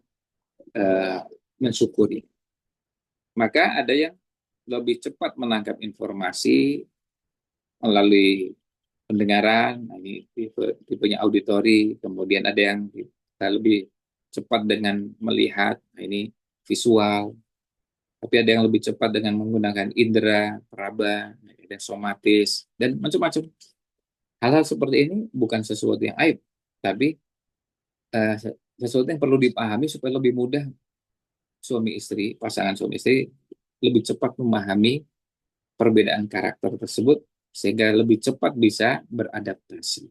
mensyukuri. Maka ada yang lebih cepat menangkap informasi melalui pendengaran, nah ini tipenya auditori, kemudian ada yang lebih cepat dengan melihat, nah ini visual, tapi ada yang lebih cepat dengan menggunakan indera, peraba, dan somatis, dan macam-macam. Hal-hal seperti ini bukan sesuatu yang aib, tapi uh, sesuatu yang perlu dipahami supaya lebih mudah suami istri, pasangan suami istri lebih cepat memahami perbedaan karakter tersebut sehingga lebih cepat bisa beradaptasi.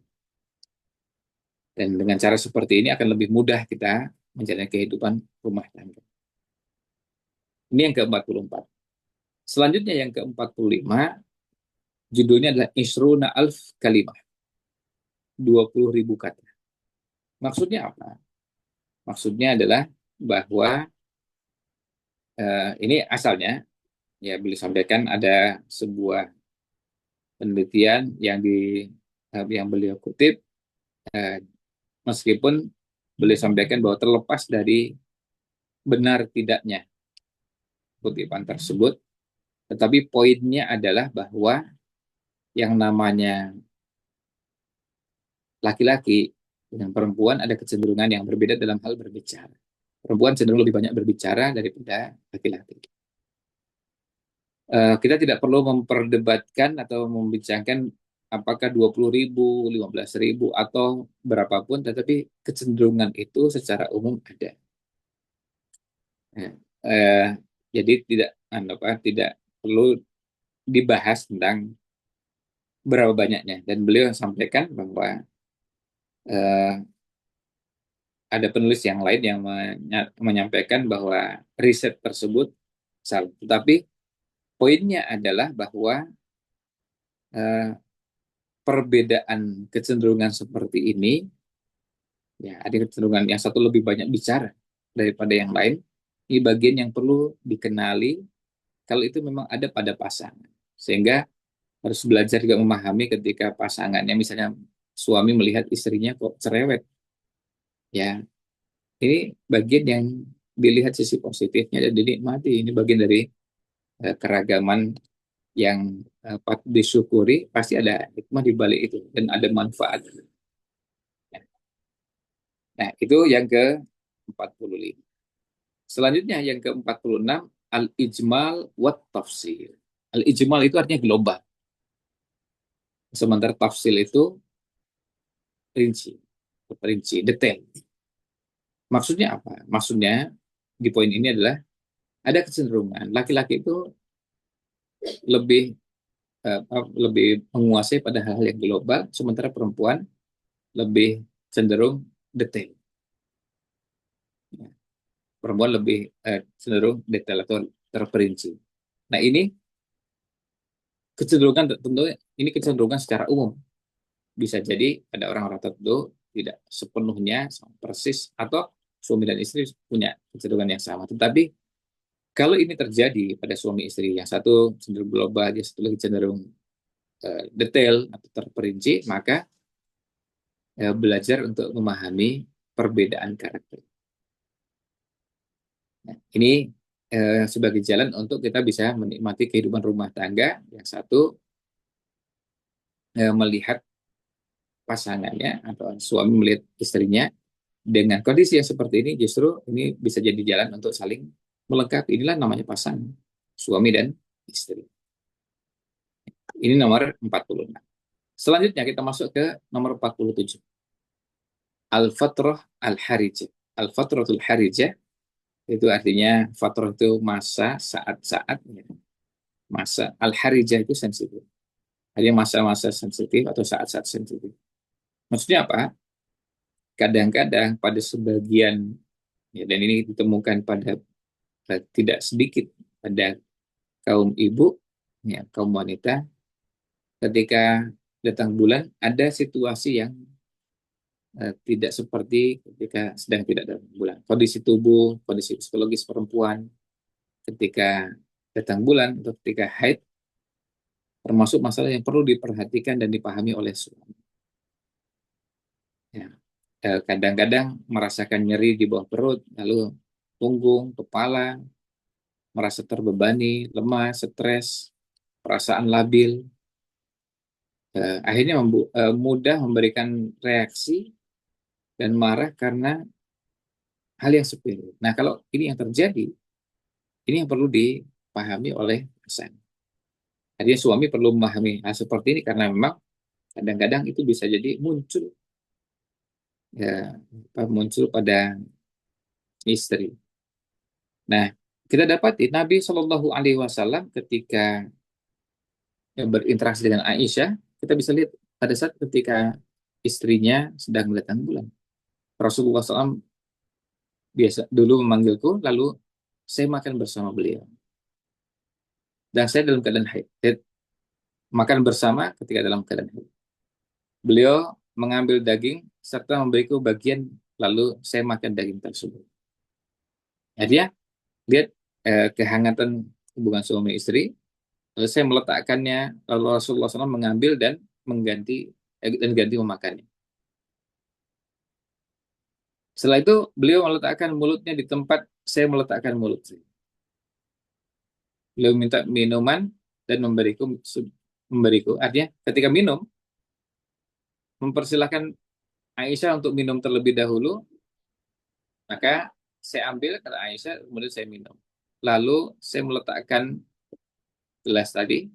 Dan dengan cara seperti ini akan lebih mudah kita menjalani kehidupan rumah tangga. Ini yang ke-44. Selanjutnya yang ke-45, judulnya adalah Isruna Alf Kalimah. 20.000 kata. Maksudnya apa? Maksudnya adalah bahwa ini asalnya, ya beliau sampaikan ada sebuah penelitian yang beliau kutip, meskipun beliau sampaikan bahwa terlepas dari benar tidaknya kutipan tersebut, tetapi poinnya adalah bahwa yang namanya laki-laki dengan perempuan ada kecenderungan yang berbeda dalam hal berbicara. Perempuan cenderung lebih banyak berbicara daripada laki-laki. Kita tidak perlu memperdebatkan atau membincangkan apakah 20.000, 15.000 atau berapapun, tetapi kecenderungan itu secara umum ada. Jadi tidak perlu dibahas tentang berapa banyaknya. Dan beliau sampaikan bahwa ada penulis yang lain yang menyampaikan bahwa riset tersebut salah. Tetapi poinnya adalah bahwa perbedaan kecenderungan seperti ini, ya ada kecenderungan yang satu lebih banyak bicara daripada yang lain. Ini bagian yang perlu dikenali kalau itu memang ada pada pasangan. Sehingga harus belajar juga memahami ketika pasangannya, misalnya suami melihat istrinya kok cerewet. Ya, ini bagian yang dilihat sisi positifnya dan dinikmati. Ini bagian dari keragaman yang patut disyukuri, pasti ada hikmah di balik itu dan ada manfaat. Nah, itu yang ke-45. Selanjutnya yang ke-46, al-ijmal wat tafsir. Al-ijmal itu artinya global. Sementara tafsil itu rinci, detail. Maksudnya apa? Maksudnya di poin ini adalah ada kecenderungan laki-laki itu lebih lebih menguasai pada hal-hal yang global, sementara perempuan lebih cenderung detail. Ya, perempuan lebih cenderung detail atau terperinci. Nah, ini kecenderungan tentu, ini kecenderungan secara umum. Bisa jadi ada orang-orang tertentu tidak sepenuhnya sama persis, atau suami dan istri punya kecenderungan yang sama. Tetapi kalau ini terjadi pada suami istri, yang satu cenderung global, yang satu lagi cenderung detail atau terperinci, maka belajar untuk memahami perbedaan karakter. Nah, ini sebagai jalan untuk kita bisa menikmati kehidupan rumah tangga. Yang satu, melihat pasangannya atau suami melihat istrinya dengan kondisi yang seperti ini, justru ini bisa jadi jalan untuk saling melengkapi. Inilah namanya pasangan, suami dan istri. Ini nomor 46. Selanjutnya kita masuk ke nomor 47. Al-fatrah al-harijah. Al-fatratul harijah itu artinya fatrah itu masa, saat-saat, ya. Masa al-harijah itu sensitif. Hanya masa-masa sensitif atau saat-saat sensitif. Maksudnya apa? Kadang-kadang pada sebagian, ya, dan ini ditemukan pada tidak sedikit pada kaum ibu, ya, kaum wanita, ketika datang bulan ada situasi yang tidak seperti ketika sedang tidak datang bulan. Kondisi tubuh, kondisi psikologis perempuan ketika datang bulan atau ketika haid, termasuk masalah yang perlu diperhatikan dan dipahami oleh suami. Ya. Kadang-kadang merasakan nyeri di bawah perut, lalu punggung, kepala, merasa terbebani, lemah, stres, perasaan labil, akhirnya mudah memberikan reaksi dan marah karena hal yang sepele. Nah, kalau ini yang terjadi, ini yang perlu dipahami oleh pasangan. Artinya suami perlu memahami hal seperti ini karena memang kadang-kadang itu bisa jadi muncul, ya, muncul pada istri. Nah, kita dapati Nabi Shallallahu Alaihi Wasallam ketika berinteraksi dengan Aisyah, kita bisa lihat pada saat ketika istrinya sedang datang bulan. Rasulullah SAW biasa dulu memanggilku, lalu saya makan bersama beliau. Dan saya dalam keadaan haid. Makan bersama ketika dalam keadaan haid. Beliau mengambil daging serta memberiku bagian, lalu saya makan daging tersebut. Ya, dia lihat kehangatan hubungan suami istri, lalu saya meletakkannya, lalu Rasulullah SAW mengambil dan ganti memakannya. Setelah itu beliau meletakkan mulutnya di tempat saya meletakkan mulut saya. Beliau minta minuman dan memberiku. Artinya ketika minum, mempersilahkan Aisyah untuk minum terlebih dahulu, maka saya ambil kata Aisyah, kemudian saya minum. Lalu saya meletakkan gelas tadi,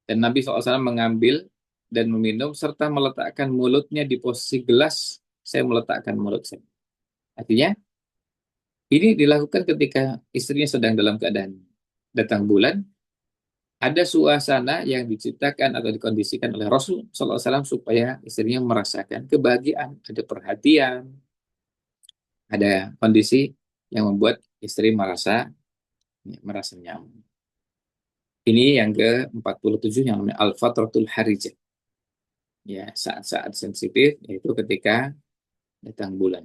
dan Nabi SAW mengambil dan meminum, serta meletakkan mulutnya di posisi gelas, saya meletakkan mulut saya. Artinya, ini dilakukan ketika istrinya sedang dalam keadaan datang bulan, ada suasana yang diciptakan atau dikondisikan oleh Rasul SAW supaya istrinya merasakan kebahagiaan, ada perhatian, ada kondisi yang membuat istri merasa nyaman. Ini yang ke-47 yang namanya al-fatratul harijah. Ya, saat-saat sensitif yaitu ketika datang bulan.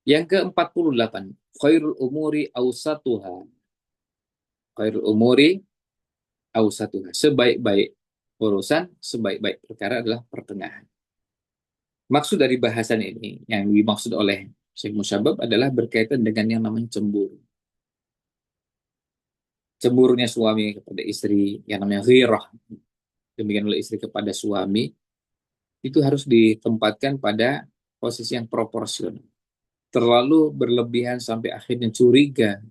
Yang ke-48, khairul umuri awsatuha. Khairul umuri awsatuha. Sebaik-baik urusan, sebaik-baik perkara adalah pertengahan. Maksud dari bahasan ini, yang dimaksud oleh Syekh Musyabab adalah berkaitan dengan yang namanya cemburu. Cemburunya suami kepada istri, yang namanya ghirah, demikian oleh istri kepada suami, itu harus ditempatkan pada posisi yang proporsional. Terlalu berlebihan sampai akhirnya curiga,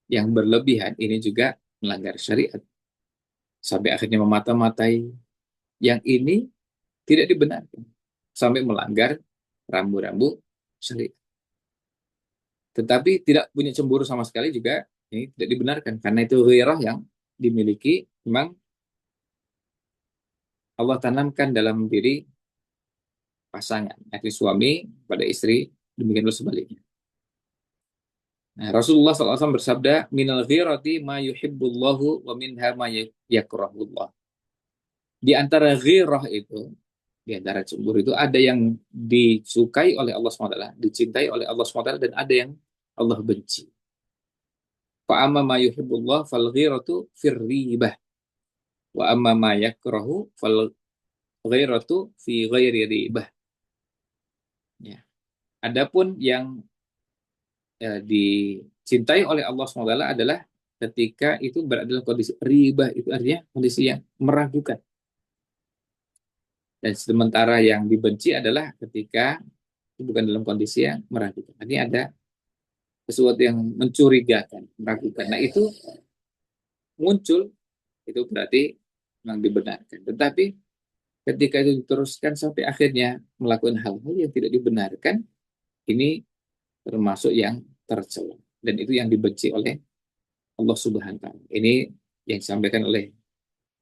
yang berlebihan ini juga melanggar syariat. Sampai akhirnya memata-matai, yang ini tidak dibenarkan. Sampai melanggar rambu-rambu syariat. Tetapi tidak punya cemburu sama sekali juga ini tidak dibenarkan. Karena itu ghairah yang dimiliki memang Allah tanamkan dalam diri pasangan, yakni suami pada istri, demikian pula sebaliknya. Nah, Rasulullah SAW bersabda, minal ghirati ma yuhibbullahu wa minha ma yakrahullah. Di antara ghirah itu, di antara cemburu itu ada yang disukai oleh Allah SWT, dicintai oleh Allah SWT, dan ada yang Allah benci. Fa amma ma yuhibbullah fal ghiratu firribah. Wa amma ma yakrahu fal ghairatu fi ghairi ribah. Ya. Adapun yang dicintai oleh Allah SWT adalah ketika itu berada dalam kondisi riba, itu artinya kondisi yang meragukan. Dan sementara yang dibenci adalah ketika itu bukan dalam kondisi yang meragukan. Ini ada sesuatu yang mencurigakan, meragukan. Nah itu muncul, itu berarti memang dibenarkan. Tetapi ketika itu diteruskan sampai akhirnya melakukan hal-hal yang tidak dibenarkan, ini termasuk yang tercela. Dan itu yang dibenci oleh Allah Subhanahu wa Ta'ala. Ini yang disampaikan oleh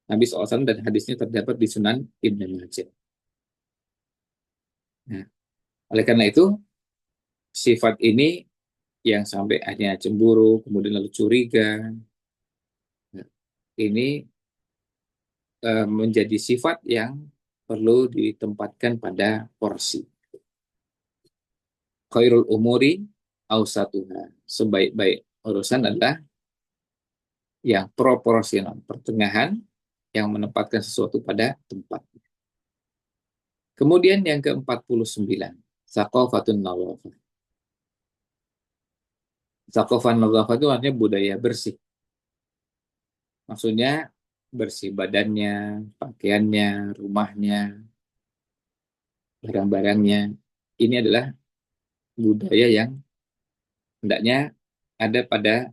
Nabi SAW dan hadisnya terdapat di Sunan Ibnu Majah. Nah, oleh karena itu, sifat ini yang sampai akhirnya cemburu, kemudian lalu curiga, nah, ini menjadi sifat yang perlu ditempatkan pada porsi. Khairul umuri awsatuha. Sebaik-baik urusan adalah yang proporsional, pertengahan, yang menempatkan sesuatu pada tempat. Kemudian yang ke-49, Saqafatun Nawafah. Saqafan Nawafah itu artinya budaya bersih. Maksudnya bersih badannya, pakaiannya, rumahnya, barang-barangnya. Ini adalah budaya yang hendaknya ada pada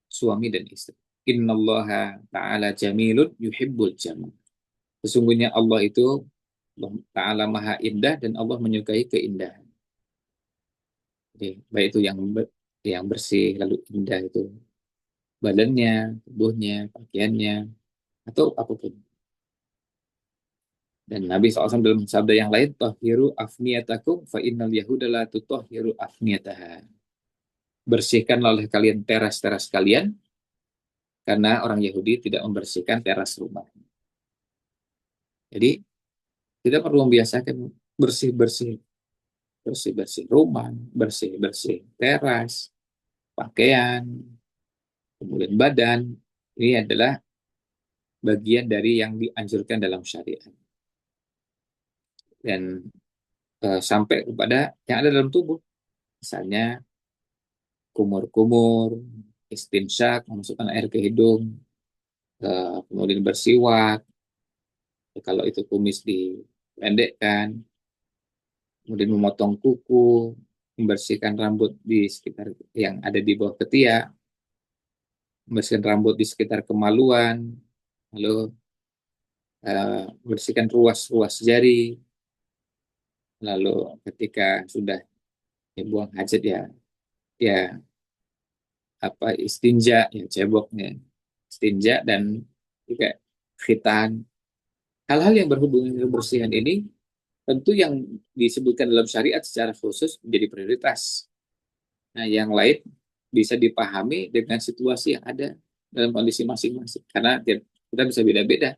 suami dan istri. Innallaha ta'ala jamilun yuhibbul jamal. Sesungguhnya Allah itu Allah Ta'ala maha indah dan Allah menyukai keindahan. Jadi, baik itu yang bersih lalu indah itu badannya, tubuhnya, pakaiannya, atau apapun. Dan Nabi SAW dalam sabda yang lain, Tahiru afniyatakum fa innal yahuda la tutahhiru afniyataha. Bersihkanlah oleh kalian teras-teras kalian, karena orang Yahudi tidak membersihkan teras rumah. Jadi, kita perlu membiasakan bersih-bersih, bersih-bersih rumah, bersih-bersih teras, pakaian, kemudian badan. Ini adalah bagian dari yang dianjurkan dalam syariat. Dan sampai kepada yang ada dalam tubuh. Misalnya kumur-kumur, istinsyak, memasukkan air ke hidung, kemudian bersiwak, kalau itu kumis dipendekkan, kemudian memotong kuku, membersihkan rambut di sekitar yang ada di bawah ketiak, membersihkan rambut di sekitar kemaluan, lalu membersihkan ruas-ruas jari, lalu ketika sudah buang hajat ya ya apa istinja ya ceboknya istinja dan juga khitan. Hal-hal yang berhubungan dengan kebersihan ini tentu yang disebutkan dalam syariat secara khusus menjadi prioritas. Nah, yang lain bisa dipahami dengan situasi yang ada dalam kondisi masing-masing. Karena kita bisa beda-beda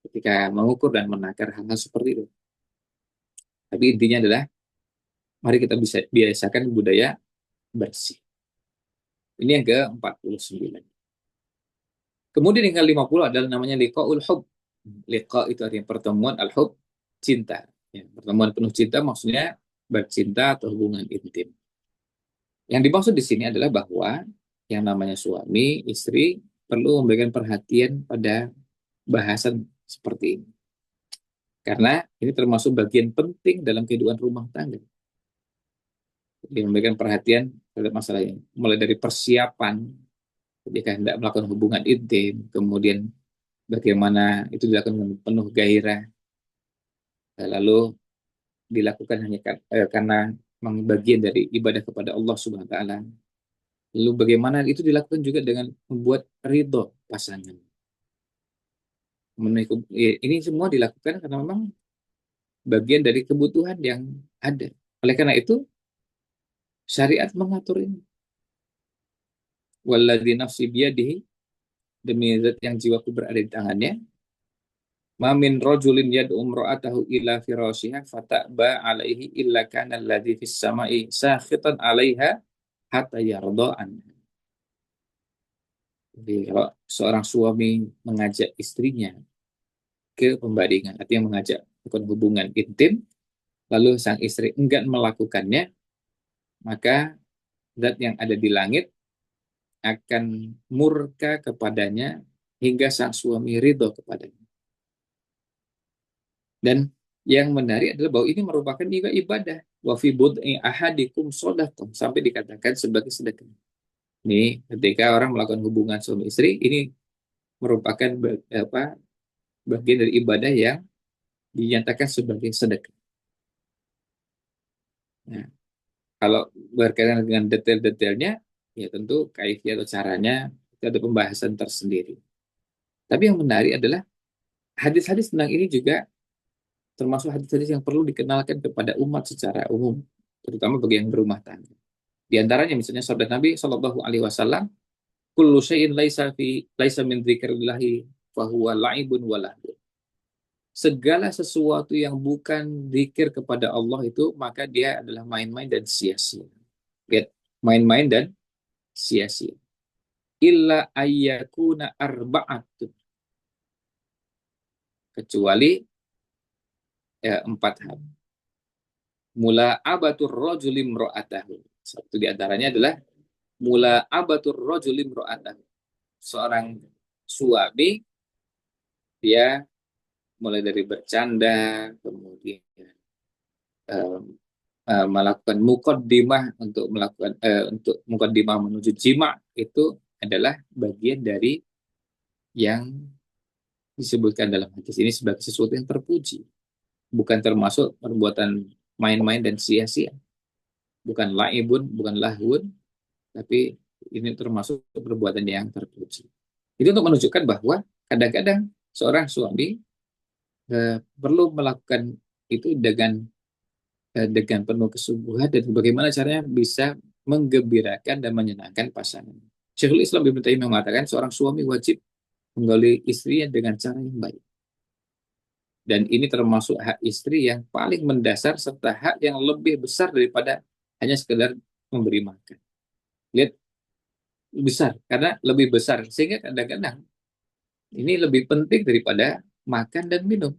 ketika mengukur dan menakar hal-hal seperti itu. Tapi intinya adalah mari kita bisa biasakan budaya bersih. Ini yang ke-49. Kemudian yang ke-50 adalah namanya liqa'ul hub. Liqa itu artinya pertemuan, al-hub, cinta. Ya, pertemuan penuh cinta maksudnya bercinta atau hubungan intim. Yang dimaksud di sini adalah bahwa yang namanya suami, istri perlu memberikan perhatian pada bahasan seperti ini. Karena ini termasuk bagian penting dalam kehidupan rumah tangga. Jadi memberikan perhatian terhadap masalah ini. Mulai dari persiapan ketika hendak melakukan hubungan intim, kemudian bagaimana itu dilakukan dengan penuh gairah, lalu dilakukan hanya karena memang bagian dari ibadah kepada Allah Subhanahu wa taala. Lalu bagaimana itu dilakukan juga dengan membuat ridho pasangan. Ini semua dilakukan karena memang bagian dari kebutuhan yang ada. Oleh karena itu, syariat mengatur ini. Walladzi nafsi biyadihi, demi zat yang jiwaku berada di tangannya, ma min rajulin yad'u imra'atahu ila firashiha fata'ba alaihi illa kana alladzi fis sama'i sakhitan 'alaiha hatta yarda anha. Jadi kalau seorang suami mengajak istrinya ke pembaringan, artinya mengajak bukan hubungan intim, lalu sang istri enggan melakukannya, maka zat yang ada di langit akan murka kepadanya hingga sang suami ridho kepadanya. Dan yang menarik adalah bahwa ini merupakan juga ibadah. Wa fi bud'i ahadikum shadaqah, sampai dikatakan sebagai sedekah. Ini ketika orang melakukan hubungan suami istri, ini merupakan bagian dari ibadah yang dinyatakan sebagai sedekah. Nah, kalau berkaitan dengan detail-detailnya, ya tentu kaifiyah atau caranya itu ada pembahasan tersendiri. Tapi yang menarik adalah hadis-hadis tentang ini juga termasuk hadis-hadis yang perlu dikenalkan kepada umat secara umum, terutama bagi yang berumah tangga. Di antaranya misalnya sabda Nabi Shallallahu Alaihi Wasallam, "Kullu syai'in laisa min dzikrillahi fahuwa la'ibun walahun." Segala sesuatu yang bukan zikir kepada Allah itu maka dia adalah main-main dan sia-sia. Lihat, main-main dan sia-sia. Illa ayyakuna arba'atun, kecuali empat hal. Mula abatur rojulim ro'atahu. Satu di antaranya adalah mula abatur rojulim ro'atahu. Seorang suami, dia mulai dari bercanda, kemudian eh, melakukan mukaddimah untuk mukaddimah menuju jima, itu adalah bagian dari yang disebutkan dalam hadis ini sebagai sesuatu yang terpuji, bukan termasuk perbuatan main-main dan sia-sia, bukan laibun, bukan lahun, tapi ini termasuk perbuatan yang terpuji. Itu untuk menunjukkan bahwa kadang-kadang seorang suami perlu melakukan itu dengan penuh kesungguhan dan bagaimana caranya bisa menggembirakan dan menyenangkan pasangan. Syekhul Islam Ibnu Taimiyah mengatakan seorang suami wajib menggauli istrinya dengan cara yang baik. Dan ini termasuk hak istri yang paling mendasar serta hak yang lebih besar daripada hanya sekedar memberi makan. Lihat, besar karena lebih besar sehingga kadang-kadang ini lebih penting daripada makan dan minum.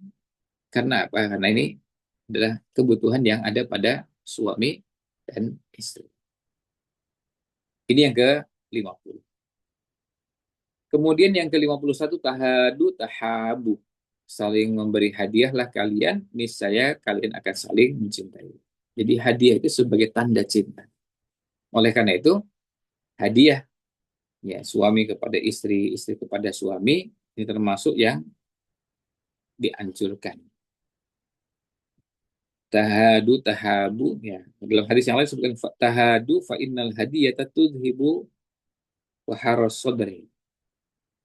Karena apa? Karena ini adalah kebutuhan yang ada pada suami dan istri. Ini yang ke-50. Kemudian yang ke-51, tahadu tahabu. Saling memberi hadiahlah kalian, niscaya kalian akan saling mencintai. Jadi hadiah itu sebagai tanda cinta. Oleh karena itu, hadiah ya suami kepada istri, istri kepada suami, ini termasuk yang dianjurkan. Tahadu tahabu, ya dalam hadis yang lain sebutkan tahadu fa innal hadiyata tudhibu wa haras sadri.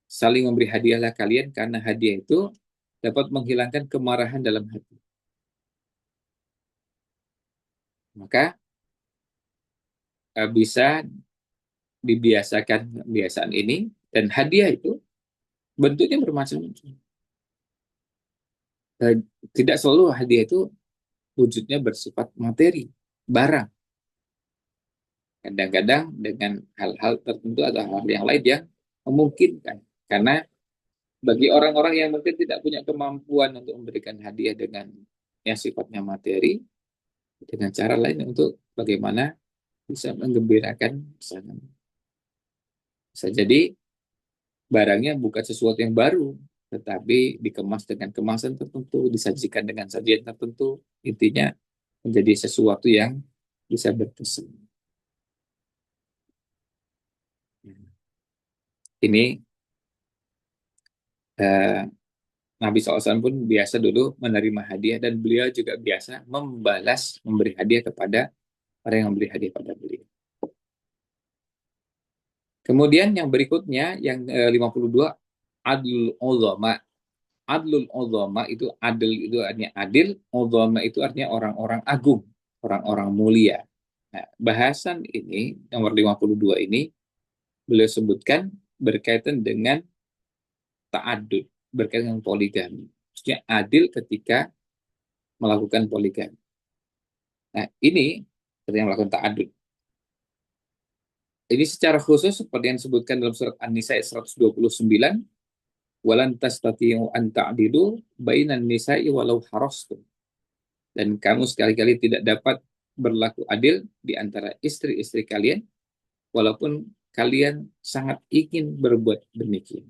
Saling memberi hadiahlah kalian karena hadiah itu dapat menghilangkan kemarahan dalam hati. Maka bisa dibiasakan kebiasaan ini, dan hadiah itu bentuknya bermacam-macam. Tidak selalu hadiah itu wujudnya bersifat materi, barang. Kadang-kadang dengan hal-hal tertentu atau hal yang lain yang memungkinkan. Karena bagi orang-orang yang mungkin tidak punya kemampuan untuk memberikan hadiah dengan yang sifatnya materi, dengan cara lain untuk bagaimana bisa menggembirakan pasangan. Bisa jadi barangnya bukan sesuatu yang baru, tetapi dikemas dengan kemasan tertentu, disajikan dengan sajian tertentu, intinya menjadi sesuatu yang bisa berkesan. Ini eh, Nabi SAW pun biasa dulu menerima hadiah dan beliau juga biasa membalas memberi hadiah kepada orang yang memberi hadiah pada beliau. Kemudian yang berikutnya yang 52, adlul uzama. Adlul uzama itu adil itu artinya adil, uzama itu artinya orang-orang agung, orang-orang mulia. Nah, bahasan ini nomor 52 ini beliau sebutkan berkaitan dengan ta'adud, berkaitan dengan poligami. Maksudnya adil ketika melakukan poligami. Nah, ini yang melakukan ta'adud. Ini secara khusus seperti yang disebutkan dalam surat An-Nisa ayat 129, walan tastati'u an ta'dilu bainan nisa'i walau harastum. Dan kamu sekali-kali tidak dapat berlaku adil di antara istri-istri kalian, walaupun kalian sangat ingin berbuat demikian.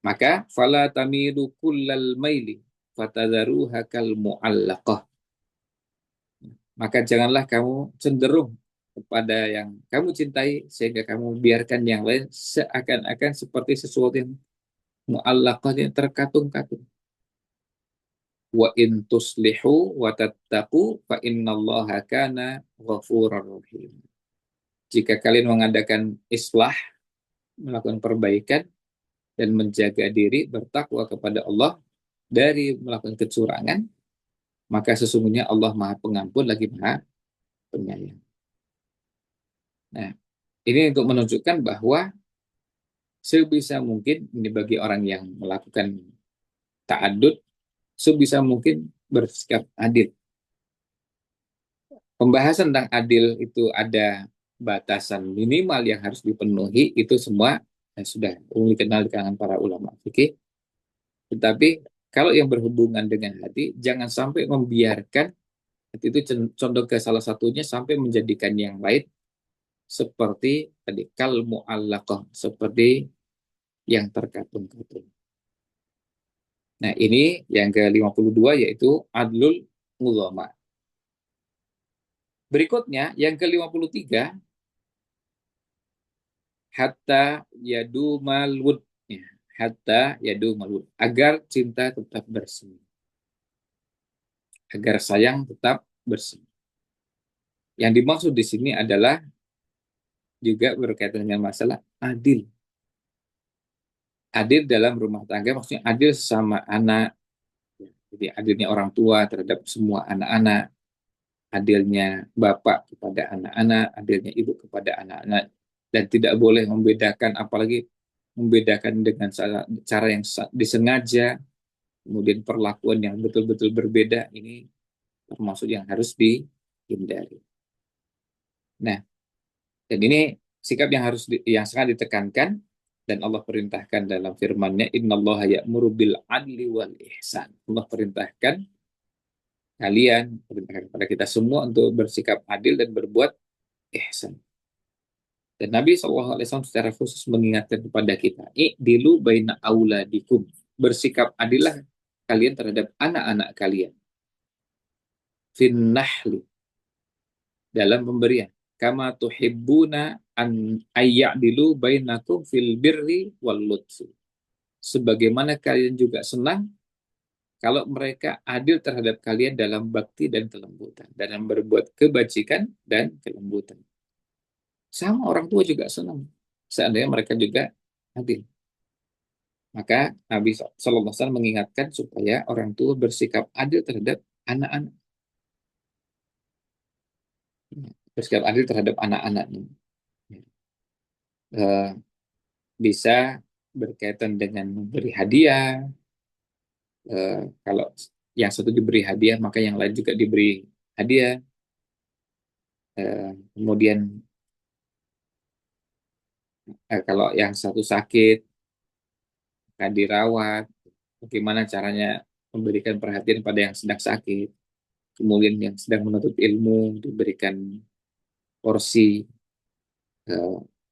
Maka fala tamilu kullal maili fatadharuha kal mu'allaqah. Maka janganlah kamu cenderung kepada yang kamu cintai sehingga kamu biarkan yang lain seakan-akan seperti sesuatu yang mu'allaqah, yang terkatung-katung. Wa in tuslihu wa tattaqu fa innallaha kana ghafurar rahim. Jika kalian mengadakan islah, melakukan perbaikan dan menjaga diri bertakwa kepada Allah dari melakukan kecurangan, maka sesungguhnya Allah Maha Pengampun lagi Maha Penyayang. Nah, ini untuk menunjukkan bahwa sebisa mungkin ini bagi orang yang melakukan ta'adud, sebisa mungkin bersikap adil. Pembahasan tentang adil itu ada batasan minimal yang harus dipenuhi, itu semua sudah umum dikenal di kalangan para ulama fikih. Tetapi kalau yang berhubungan dengan hati, jangan sampai membiarkan hati itu condong ke salah satunya sampai menjadikan yang lain seperti tadi kal mu'allaqah, seperti yang terkatung-katung. Nah, ini yang ke-52 yaitu adlul ulama. Berikutnya yang ke-53 hatta yadu malwud, ya, hatta yadu malwud, agar cinta tetap bersih, agar sayang tetap bersih. Yang dimaksud di sini adalah juga berkaitan dengan masalah adil. Adil dalam rumah tangga maksudnya adil sama anak. Jadi adilnya orang tua terhadap semua anak-anak, adilnya bapak kepada anak-anak, adilnya ibu kepada anak-anak, dan tidak boleh membedakan, apalagi membedakan dengan cara yang disengaja, kemudian perlakuan yang betul-betul berbeda, ini termasuk yang harus dihindari. Nah, dan ini sikap yang yang sangat ditekankan, dan Allah perintahkan dalam firman-Nya, innallaha ya'muru bil adli wal ihsan. Allah perintahkan kalian, perintahkan kepada kita semua untuk bersikap adil dan berbuat ihsan. Dan Nabi SAW secara khusus mengingatkan kepada kita, i'dilu baina auladikum, bersikap adillah kalian terhadap anak-anak kalian. Finnahli, dalam pemberian. Kama tuhibbuna an ayya'dilu bainakum fil birri wal lutfi. Sebagaimana kalian juga senang kalau mereka adil terhadap kalian dalam bakti dan kelembutan, dalam berbuat kebajikan dan kelembutan. Sama orang tua juga senang seandainya mereka juga adil. Maka Nabi SAW mengingatkan supaya orang tua bersikap adil terhadap anak-anak. Bersikap adil terhadap anak-anaknya. Bisa berkaitan dengan memberi hadiah. Kalau yang satu diberi hadiah, maka yang lain juga diberi hadiah. Kemudian kalau yang satu sakit, akan dirawat. Bagaimana caranya memberikan perhatian pada yang sedang sakit. Kemudian yang sedang menuntut ilmu diberikan porsi,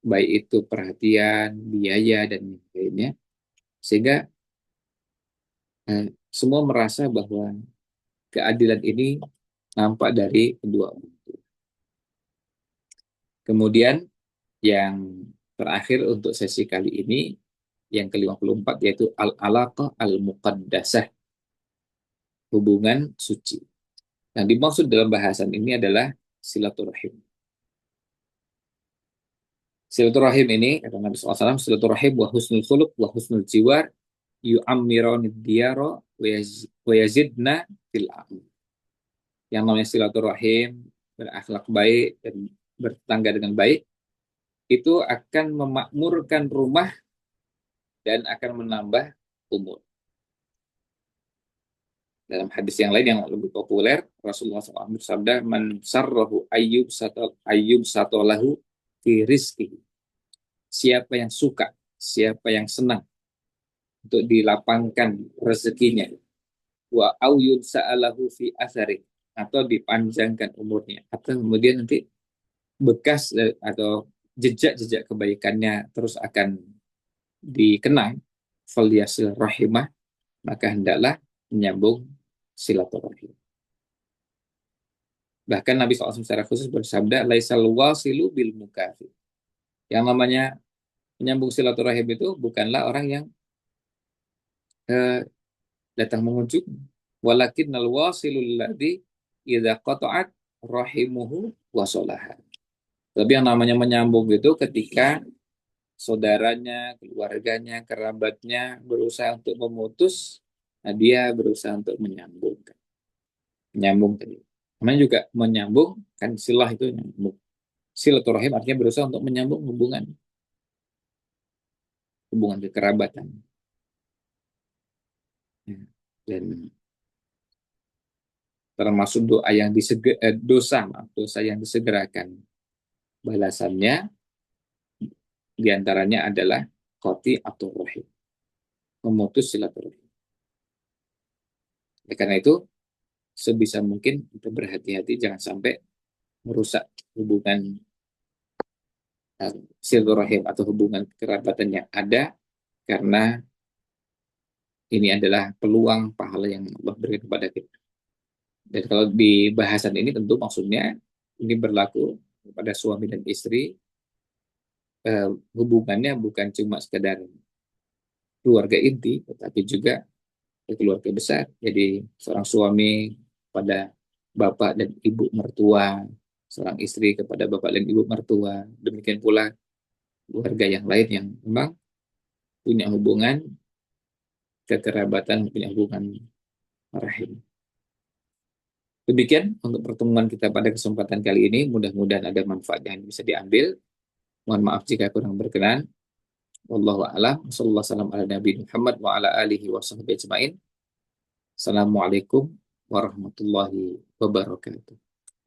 baik itu perhatian, biaya, dan lainnya. Sehingga semua merasa bahwa keadilan ini nampak dari kedua orang tua. Kemudian yang terakhir untuk sesi kali ini, yang ke-54, yaitu al-alaqah al-muqaddasah, hubungan suci. Nah, dimaksud dalam bahasan ini adalah silaturahim. Silaturahim ini, kata Nabi SAW, silaturahim wa husnul khuluq wa husnul jiwar yu'ammironid diyara wa yazidna fil amal. Yang namanya silaturahim, berakhlak baik dan bertetangga dengan baik, itu akan memakmurkan rumah dan akan menambah umur. Dalam hadis yang lain yang lebih populer, Rasulullah SAW bersabda, man sarrahu ayyub satolahu fi rizki. Siapa yang suka, siapa yang senang untuk dilapangkan rezekinya, wa au yunsa'alahu fi athari, atau dipanjangkan umurnya, atau kemudian nanti bekas atau jejak-jejak kebaikannya terus akan dikenang, falyasil rahimah, maka hendaklah menyambung silaturahim. Bahkan Nabi SAW secara khusus bersabda, laisal wasilu bil mukafi. Yang namanya menyambung silaturahim itu bukanlah orang yang eh, datang mengunjung, walakin al wasilul ladzi idza qata'at rahimuhu wasolaha. Tapi yang namanya menyambung itu ketika saudaranya, keluarganya, kerabatnya berusaha untuk memutus, nah dia berusaha untuk menyambungkan. Menyambung tadi. Namanya juga menyambung, kan silah itu nyambung. Silaturahim artinya berusaha untuk menyambung hubungan, hubungan kekerabatan. Ya. Dan termasuk dosa yang disegerakan balasannya diantaranya adalah qati atau rohim, memutus silaturahim. Karena itu sebisa mungkin kita berhati-hati jangan sampai merusak hubungan silaturahim atau hubungan kerabatan yang ada, karena ini adalah peluang pahala yang Allah berikan kepada kita. Dan kalau di bahasan ini tentu maksudnya ini berlaku kepada suami dan istri, hubungannya bukan cuma sekedar keluarga inti, tetapi juga keluarga besar. Jadi seorang suami pada bapak dan ibu mertua, seorang istri kepada bapak dan ibu mertua, demikian pula keluarga yang lain yang memang punya hubungan kekerabatan, punya hubungan rahim. Demikian untuk pertemuan kita pada kesempatan kali ini. Mudah-mudahan ada manfaat yang bisa diambil. Mohon maaf jika kurang berkenan. Wallahu a'lam. Wassallallahu wasallam ala Nabi Muhammad wa ala alihi wa sahbihi ajma'in. Assalamualaikum warahmatullahi wabarakatuh.